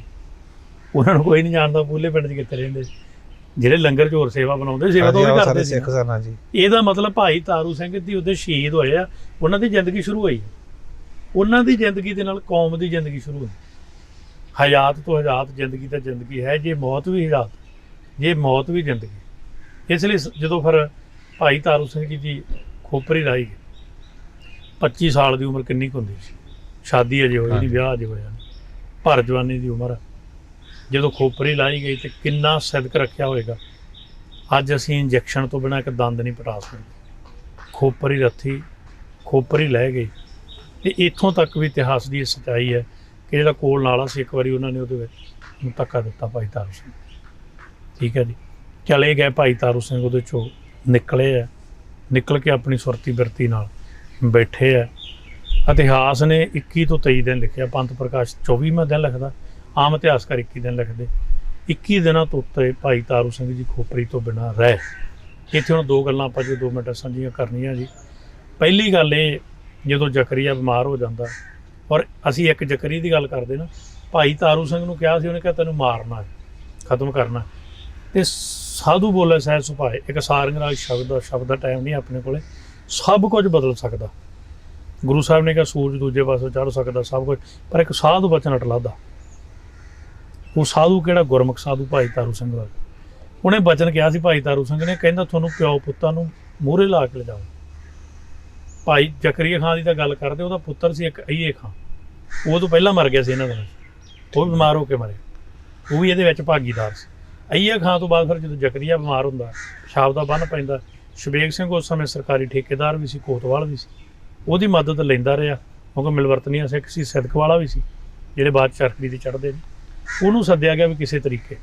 ਉਹਨਾਂ ਨੂੰ ਕੋਈ ਨਹੀਂ ਜਾਣਦਾ। ਪੂਲੇ ਪਿੰਡ 'ਚ ਕਿੱਥੇ ਰਹਿੰਦੇ, ਜਿਹੜੇ ਲੰਗਰ 'ਚ ਹੋਰ ਸੇਵਾ ਬਣਾਉਂਦੇ, ਸੇਵਾ ਤਾਂ ਉਹ ਵੀ ਕਰਦੇ ਸੀ। ਇਹਦਾ ਮਤਲਬ ਭਾਈ ਤਾਰੂ ਸਿੰਘ ਦੀ ਉਹਦੇ ਸ਼ਹੀਦ ਹੋਏ ਆ, ਉਹਨਾਂ ਦੀ ਜ਼ਿੰਦਗੀ ਸ਼ੁਰੂ ਹੋਈ। ਉਹਨਾਂ ਦੀ ਜ਼ਿੰਦਗੀ ਦੇ ਨਾਲ ਕੌਮ ਦੀ ਜ਼ਿੰਦਗੀ ਸ਼ੁਰੂ ਹੋਈ। ਹਯਾਤ ਤੋਂ ਹਯਾਤ, ਜ਼ਿੰਦਗੀ ਤਾਂ ਜ਼ਿੰਦਗੀ ਹੈ, ਜੇ ਮੌਤ ਵੀ ਹਯਾਤ, ਜੇ ਮੌਤ ਵੀ ਜ਼ਿੰਦਗੀ। ਇਸ ਲਈ ਜਦੋਂ ਫਿਰ ਭਾਈ ਤਾਰੂ ਸਿੰਘ ਜੀ ਦੀ ਖੋਪਰੀ ਲਾਈ ਗਈ, 25 ਸਾਲ ਦੀ ਉਮਰ ਕਿੰਨੀ ਕੁ ਹੁੰਦੀ ਸੀ? ਸ਼ਾਦੀ ਅਜੇ ਹੋਈ ਨਹੀਂ, ਵਿਆਹ ਅਜੇ ਹੋਇਆ, ਭਰ ਜਵਾਨੀ ਦੀ ਉਮਰ। ਜਦੋਂ ਖੋਪਰੀ ਲਾਈ ਗਈ ਤੇ ਕਿੰਨਾ ਸਿਦਕ ਰੱਖਿਆ ਹੋਏਗਾ। ਅੱਜ ਅਸੀਂ ਇੰਜੈਕਸ਼ਨ ਤੋਂ ਬਿਨਾਂ ਇੱਕ ਦੰਦ ਨਹੀਂ ਪਟਾ ਸਕਦੇ। ਖੋਪਰੀ ਰੱਥੀ, ਖੋਪਰੀ ਲੈ ਗਈ। ਤੇ ਇੱਥੋਂ ਤੱਕ ਵੀ ਇਤਿਹਾਸ ਦੀ ਸੱਚਾਈ ਹੈ ਕਿ ਜਿਹੜਾ ਕੋਲ ਨਾਲਾ ਸੀ, ਇੱਕ ਵਾਰੀ ਉਹਨਾਂ ਨੇ ਉਹਦੇ ਵਿੱਚ ਧੱਕਾ ਦਿੱਤਾ ਭਾਈ ਤਾਰੂ ਸਿੰਘ, ਠੀਕ ਹੈ ਜੀ। ਚਲੇ ਗਏ ਭਾਈ ਤਾਰੂ ਸਿੰਘ, ਉਹਦੇ 'ਚੋਂ ਨਿਕਲੇ ਆ, ਨਿਕਲ ਕੇ ਆਪਣੀ ਸੁਰਤੀ ਬਿਰਤੀ ਨਾਲ ਬੈਠੇ ਆ। ਇਤਿਹਾਸ ਨੇ 21 ਤੋਂ 23 ਦਿਨ ਲਿਖਿਆ, ਪੰਥ ਪ੍ਰਕਾਸ਼ 24ਵਾਂ ਦਿਨ ਲਿਖਦਾ, ਆਮ ਇਤਿਹਾਸਕਾਰ 21 ਦਿਨ ਲਿਖਦੇ। 21 ਦਿਨਾਂ ਤੋਂ ਉੱਤੇ ਭਾਈ ਤਾਰੂ ਸਿੰਘ ਜੀ ਖੋਪਰੀ ਤੋਂ ਬਿਨਾਂ ਰਹਿ। ਇੱਥੇ ਹੁਣ ਦੋ ਗੱਲਾਂ ਆਪਾਂ ਜੇ 2 ਮਿੰਟ ਸਾਂਝੀਆਂ ਕਰਨੀਆਂ ਜੀ। ਪਹਿਲੀ ਗੱਲ ਇਹ, ਜਦੋਂ ਜ਼ਕਰੀਆ ਬਿਮਾਰ ਹੋ ਜਾਂਦਾ, ਔਰ ਅਸੀਂ ਇੱਕ ਜ਼ਕਰੀ ਦੀ ਗੱਲ ਕਰਦੇ ਨਾ, ਭਾਈ ਤਾਰੂ ਸਿੰਘ ਨੂੰ ਕਿਹਾ ਸੀ, ਉਹਨੇ ਕਿਹਾ ਤੈਨੂੰ ਮਾਰਨਾ, ਖਤਮ ਕਰਨਾ। ਤੇ ਸਾਧੂ ਬੋਲੇ ਸਹਿਜ ਸੁਭਾਏ, ਇੱਕ ਸਾਰੰਗਰਾਜ ਸ਼ਬਦ ਦਾ ਟਾਈਮ ਨਹੀਂ ਆਪਣੇ ਕੋਲੇ, ਸਭ ਕੁਝ ਬਦਲ ਸਕਦਾ। ਗੁਰੂ ਸਾਹਿਬ ਨੇ ਕਿਹਾ ਸੂਰਜ ਦੂਜੇ ਪਾਸੇ ਚੜ੍ਹ ਸਕਦਾ, ਸਭ ਕੁਝ, ਪਰ ਇੱਕ ਸਾਧੂ ਬਚਨ ਅਟਲਾਦਾ। ਉਹ ਸਾਧੂ ਕਿਹੜਾ? ਗੁਰਮੁਖ ਸਾਧੂ ਭਾਈ ਤਾਰੂ ਸਿੰਘ ਦਾ। ਉਹਨੇ ਬਚਨ ਕਿਹਾ ਸੀ ਭਾਈ ਤਾਰੂ ਸਿੰਘ ਨੇ, ਕਹਿੰਦਾ ਤੁਹਾਨੂੰ ਪਿਓ ਪੁੱਤਾਂ ਨੂੰ ਮੂਹਰੇ ਲਾ ਕੇ ਲਿਜਾਓ। ਭਾਈ ਜ਼ਕਰੀਆ ਖਾਂ ਦੀ ਤਾਂ ਗੱਲ ਕਰਦੇ, ਉਹਦਾ ਪੁੱਤਰ ਸੀ ਇੱਕ ਅਈਏ ਖਾਂ, ਉਹ ਤੋਂ ਪਹਿਲਾਂ ਮਰ ਗਿਆ ਸੀ ਇਹਨਾਂ ਦਾ, ਉਹ ਬਿਮਾਰ ਹੋ ਕੇ ਮਰੇ, ਉਹ ਵੀ ਇਹਦੇ ਵਿੱਚ ਭਾਗੀਦਾਰ ਸੀ। ਅਈਆ ਖਾਂ ਤੋਂ ਬਾਅਦ ਫਿਰ ਜਦੋਂ ਜ਼ਕਰੀਆ ਬਿਮਾਰ ਹੁੰਦਾ, ਪਿਸ਼ਾਬ ਦਾ ਬੰਨ੍ਹ ਪੈਂਦਾ, ਸ਼ਬੇਗ ਸਿੰਘ ਉਸ ਸਮੇਂ ਸਰਕਾਰੀ ਠੇਕੇਦਾਰ ਵੀ ਸੀ, ਕੋਤਵਾਲ ਵੀ ਸੀ, ਉਹਦੀ ਮਦਦ ਲੈਂਦਾ ਰਿਹਾ ਕਿਉਂਕਿ ਮਿਲਵਰਤਨੀਆਂ ਸਿੱਖ ਸੀ, ਸਿਦਕ ਵਾਲਾ ਵੀ ਸੀ, ਜਿਹੜੇ ਬਾਅਦ ਚਰਖੜੀ ਤੇ ਚੜ੍ਹਦੇ ਨੇ। ਉਹਨੂੰ ਸੱਦਿਆ ਗਿਆ ਵੀ ਕਿਸੇ ਤਰੀਕੇ,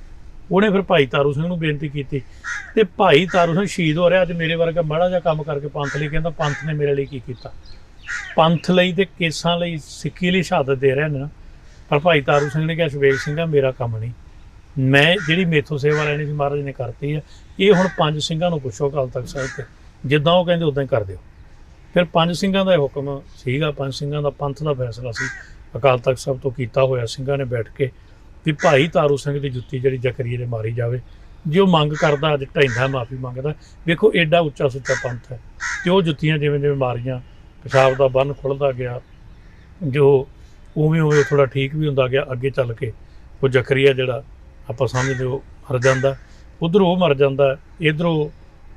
ਉਹਨੇ ਫਿਰ ਭਾਈ ਤਾਰੂ ਸਿੰਘ ਨੂੰ ਬੇਨਤੀ ਕੀਤੀ ਤੇ ਭਾਈ ਤਾਰੂ ਸਿੰਘ ਸ਼ਹੀਦ ਹੋ ਰਿਹਾ। ਅੱਜ ਮੇਰੇ ਵਰਗਾ ਮਾੜਾ ਜਿਹਾ ਕੰਮ ਕਰਕੇ ਪੰਥ ਲਈ ਕਹਿੰਦਾ ਪੰਥ ਨੇ ਮੇਰੇ ਲਈ ਕੀ ਕੀਤਾ, ਪੰਥ ਲਈ ਤੇ ਕੇਸਾਂ ਲਈ, ਸਿੱਖੀ ਲਈ ਸ਼ਹਾਦਤ ਦੇ ਰਹੇ ਨੇ ਨਾ। ਪਰ ਭਾਈ ਤਾਰੂ ਸਿੰਘ ਨੇ ਕਿਹਾ ਸ਼ਬੇਗ ਸਿੰਘਾ ਮੇਰਾ ਕੰਮ ਨਹੀਂ, ਮੈਂ ਜਿਹੜੀ ਮੇਥੋਂ ਸੇਵਾ ਲੈਣੀ ਸੀ ਮਹਾਰਾਜ ਨੇ ਕਰਤੀ ਹੈ, ਇਹ ਹੁਣ 5 ਸਿੰਘਾਂ ਨੂੰ ਪੁੱਛੋ ਅਕਾਲ ਤਖਤ ਸਾਹਿਬ ਤੇ, ਜਿੱਦਾਂ ਉਹ ਕਹਿੰਦੇ ਉਦਾਂ ਹੀ ਕਰ ਦਿਓ। ਫਿਰ 5 ਸਿੰਘਾਂ ਦਾ ਇਹ ਹੁਕਮ ਸੀਗਾ, 5 ਸਿੰਘਾਂ ਦਾ ਪੰਥ ਦਾ ਫੈਸਲਾ ਸੀ ਅਕਾਲ ਤਖਤ ਸਾਹਿਬ ਤੋਂ ਕੀਤਾ ਹੋਇਆ। ਸਿੰਘਾਂ ਨੇ ਬੈਠ ਕੇ ਵੀ ਭਾਈ ਤਾਰੂ ਸਿੰਘ ਦੀ ਜੁੱਤੀ ਜਿਹੜੀ ਜ਼ਕਰੀਏ ਦੇ ਮਾਰੀ ਜਾਵੇ, ਜੇ ਉਹ ਮੰਗ ਕਰਦਾ ਅੱਜ ਢੈਂਦਾ ਮਾਫੀ ਮੰਗਦਾ। ਵੇਖੋ ਐਡਾ ਉੱਚਾ ਸੁੱਚਾ ਪੰਥ ਹੈ ਤੇ ਉਹ ਜੁੱਤੀਆਂ ਜਿਵੇਂ ਜਿਵੇਂ ਮਾਰੀਆਂ, ਪਿਸ਼ਾਬ ਦਾ ਬੰਨ੍ਹ ਖੁੱਲ੍ਹਦਾ ਗਿਆ, ਜੋ ਉਵੇਂ ਉਵੇਂ ਥੋੜ੍ਹਾ ਠੀਕ ਵੀ ਹੁੰਦਾ ਗਿਆ। ਅੱਗੇ ਚੱਲ ਕੇ ਉਹ ਜ਼ਕਰੀਆ ਜਿਹੜਾ ਆਪਾਂ ਸਮਝਦੇ ਉਹ ਮਰ ਜਾਂਦਾ, ਉੱਧਰੋਂ ਉਹ ਮਰ ਜਾਂਦਾ, ਇੱਧਰੋਂ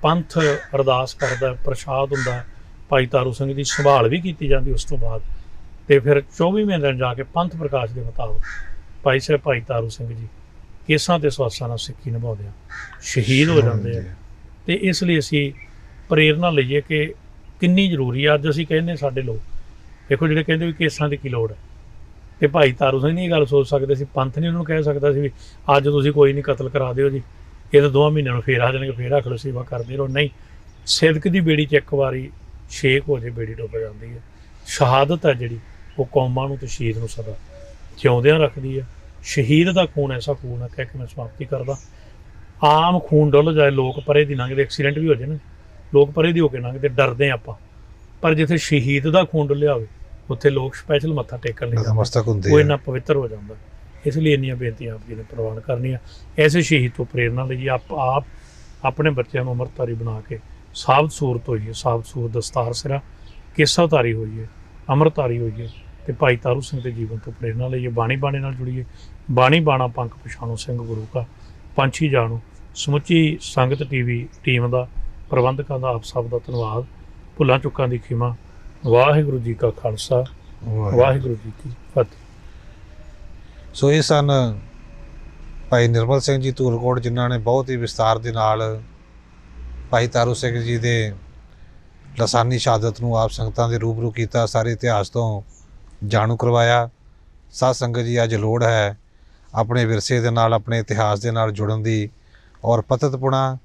ਪੰਥ ਅਰਦਾਸ ਕਰਦਾ, ਪ੍ਰਸ਼ਾਦ ਹੁੰਦਾ, ਭਾਈ ਤਾਰੂ ਸਿੰਘ ਦੀ ਸੰਭਾਲ ਵੀ ਕੀਤੀ ਜਾਂਦੀ ਉਸ ਤੋਂ ਬਾਅਦ। ਤੇ ਫਿਰ 24ਵੇਂ ਦਿਨ ਜਾ ਕੇ ਪੰਥ ਪ੍ਰਕਾਸ਼ ਦੇ ਮੁਤਾਬਕ ਭਾਈ ਸਾਹਿਬ ਭਾਈ ਤਾਰੂ ਸਿੰਘ ਜੀ ਕੇਸਾਂ ਤੇ ਸਵਾਸਾਂ ਨਾਲ ਸਿੱਖੀ ਨਿਭਾਉਂਦੇ ਆ, ਸ਼ਹੀਦ ਹੋ ਜਾਂਦੇ ਆ। ਤੇ ਇਸ ਲਈ ਅਸੀਂ ਪ੍ਰੇਰਨਾ ਲਈਏ ਕਿ ਕਿੰਨੀ ਜ਼ਰੂਰੀ ਆ। ਅੱਜ ਅਸੀਂ ਕਹਿੰਦੇ ਸਾਡੇ ਲੋਕ ਦੇਖੋ ਜਿਹੜੇ ਕਹਿੰਦੇ ਵੀ ਕੇਸਾਂ ਦੀ ਕੀ ਲੋੜ ਹੈ, ਤੇ ਭਾਈ ਤਾਰੂ ਸਿੰਘ ਨਹੀਂ ਇਹ ਗੱਲ ਸੋਚ ਸਕਦੇ ਸੀ, ਪੰਥ ਨਹੀਂ ਉਹਨੂੰ ਕਹਿ ਸਕਦਾ ਸੀ ਵੀ ਅੱਜ ਤੁਸੀਂ ਕੋਈ ਨਹੀਂ ਕਤਲ ਕਰਾ ਦਿਓ ਜੀ, ਇਹ ਤਾਂ 2 ਮਹੀਨਿਆਂ ਨੂੰ ਫੇਰ ਆ ਜਾਣਗੇ, ਫੇਰ ਰੱਖ ਲਓ, ਸੇਵਾ ਕਰਦੇ ਰਹੋ। ਨਹੀਂ, ਸਿਦਕ ਦੀ ਬੇੜੀ 'ਚ ਇੱਕ ਵਾਰੀ ਛੇਕ ਹੋ ਜੇ ਬੇੜੀ ਡੁੱਬ ਜਾਂਦੀ ਹੈ। ਸ਼ਹਾਦਤ ਹੈ ਜਿਹੜੀ ਉਹ ਕੌਮਾਂ ਨੂੰ ਤੇ ਸ਼ਹੀਦ ਨੂੰ ਸਦਾ ਜਿਉਂਦਿਆਂ ਰੱਖਦੀ ਹੈ। ਸ਼ਹੀਦ ਦਾ ਖੂਨ ਐਸਾ ਖੂਨ ਹੈ, ਕਹਿ ਕੇ ਮੈਂ ਸਮਾਪਤੀ ਕਰਦਾ। ਆਮ ਖੂਨ ਡੁੱਲ ਜਾਏ, ਲੋਕ ਪਰੇ ਦੀ ਲੰਘਦੇ, ਐਕਸੀਡੈਂਟ ਵੀ ਹੋ ਜਾਏ ਨਾ, ਲੋਕ ਪਰੇ ਦੀ ਹੋ ਕੇ ਲੰਘਦੇ, ਡਰਦੇ ਆਪਾਂ। ਪਰ ਜਿੱਥੇ ਸ਼ਹੀਦ ਦਾ ਖੂਨ ਡੁੱਲਿਆ ਹੋਵੇ ਉੱਥੇ ਲੋਕ ਸਪੈਸ਼ਲ ਮੱਥਾ ਟੇਕਣ ਲਈ ਨਤਮਸਤਕ ਹੁੰਦੇ, ਉਹ ਇੰਨਾ ਪਵਿੱਤਰ ਹੋ ਜਾਂਦਾ। ਇਸ ਲਈ ਇੰਨੀਆਂ ਬੇਨਤੀਆਂ ਆਪ ਜੀ ਨੇ ਪ੍ਰਵਾਨ ਕਰਨੀਆਂ। ਐਸੇ ਸ਼ਹੀਦ ਤੋਂ ਪ੍ਰੇਰਨਾ ਲਈਏ, ਆਪ ਆਪਣੇ ਬੱਚਿਆਂ ਨੂੰ ਅੰਮ੍ਰਿਤਧਾਰੀ ਬਣਾ ਕੇ ਸਾਬਤ ਸੂਰਤ ਹੋਈਏ, ਸਾਬਤ ਸੂਰਤ ਦਸਤਾਰ ਸਿਰਾ ਕੇਸਾਧਾਰੀ ਹੋਈਏ, ਅੰਮ੍ਰਿਤਧਾਰੀ ਹੋਈਏ ਤੇ ਭਾਈ ਤਾਰੂ ਸਿੰਘ ਦੇ ਜੀਵਨ ਤੋਂ ਪ੍ਰੇਰਨਾ ਲਈਏ। ਬਾਣੀ ਬਾਣੇ ਨਾਲ ਜੁੜੀਏ, ਬਾਣੀ ਬਾਣਾ ਪੰਖ ਪਛਾਣੋ ਸਿੰਘ ਗੁਰੂ ਕਾ, ਪੰਛੀ ਜਾਣੋ। ਸਮੁੱਚੀ ਸੰਗਤ ਟੀਵੀ ਟੀਮ ਦਾ, ਪ੍ਰਬੰਧਕਾਂ ਦਾ, ਆਪ ਸਭ ਦਾ ਧੰਨਵਾਦ। ਭੁੱਲਾਂ ਚੁੱਕਾਂ ਦੀ ਖਿਮਾ। ਵਾਹਿਗੁਰੂ ਜੀ ਕਾ ਖਾਲਸਾ, ਵਾਹਿਗੁਰੂ ਜੀ ਕੀ ਫਤਿਹ। ਸੋ ਇਹ ਸਨ ਭਾਈ ਨਿਰਮਲ ਸਿੰਘ ਜੀ ਧੂਲਕੋਟ, ਜਿਨ੍ਹਾਂ ਨੇ ਬਹੁਤ ਹੀ ਵਿਸਤਾਰ ਦੇ ਨਾਲ ਭਾਈ ਤਾਰੂ ਸਿੰਘ ਜੀ ਦੇ ਲਾਸਾਨੀ ਸ਼ਹਾਦਤ ਨੂੰ ਆਪ ਸੰਗਤਾਂ ਦੇ ਰੂਬਰੂ ਕੀਤਾ, ਸਾਰੇ ਇਤਿਹਾਸ ਤੋਂ ਜਾਣੂ ਕਰਵਾਇਆ। ਸਾਧ ਸੰਗਤ ਜੀ, ਅੱਜ ਲੋੜ ਹੈ ਆਪਣੇ ਵਿਰਸੇ ਦੇ ਨਾਲ, ਆਪਣੇ ਇਤਿਹਾਸ ਦੇ ਨਾਲ ਜੁੜਨ ਦੀ, ਔਰ ਪਤਿਤਪੁਣਾ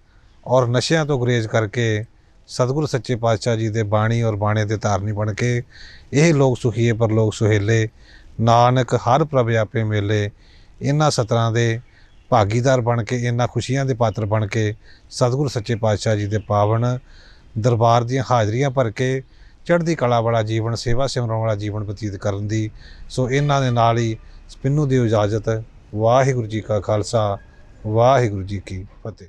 ਔਰ ਨਸ਼ਿਆਂ ਤੋਂ ਗੁਰੇਜ਼ ਕਰਕੇ ਸਤਿਗੁਰੂ ਸੱਚੇ ਪਾਤਸ਼ਾਹ ਜੀ ਦੇ ਬਾਣੀ ਔਰ ਬਾਣੇ ਦੇ ਧਾਰਨੀ ਬਣ ਕੇ ਇਹ ਲੋਕ ਸੁਖੀਏ ਪਰ ਲੋਕ ਸੁਹੇਲੇ, ਨਾਨਕ ਹਰ ਪ੍ਰਭ ਆਪੇ ਮੇਲੇ। ਇਹਨਾਂ ਸਤਰਾਂ ਦੇ ਭਾਗੀਦਾਰ ਬਣ ਕੇ, ਇਹਨਾਂ ਖੁਸ਼ੀਆਂ ਦੇ ਪਾਤਰ ਬਣ ਕੇ ਸਤਿਗੁਰੂ ਸੱਚੇ ਪਾਤਸ਼ਾਹ ਜੀ ਦੇ ਪਾਵਨ ਦਰਬਾਰ ਦੀਆਂ ਹਾਜ਼ਰੀਆਂ ਭਰ ਕੇ ਚੜ੍ਹਦੀ ਕਲਾ ਵਾਲਾ ਜੀਵਨ, ਸੇਵਾ ਸਿਮਰਨ ਵਾਲਾ ਜੀਵਨ ਬਤੀਤ ਕਰਨ ਦੀ। ਸੋ ਇਹਨਾਂ ਦੇ ਨਾਲ ਹੀ ਮੈਨੂੰ ਦਿਓ ਇਜਾਜ਼ਤ। ਵਾਹਿਗੁਰੂ ਜੀ ਕਾ ਖਾਲਸਾ, ਵਾਹਿਗੁਰੂ ਜੀ ਕੀ ਫਤਿਹ।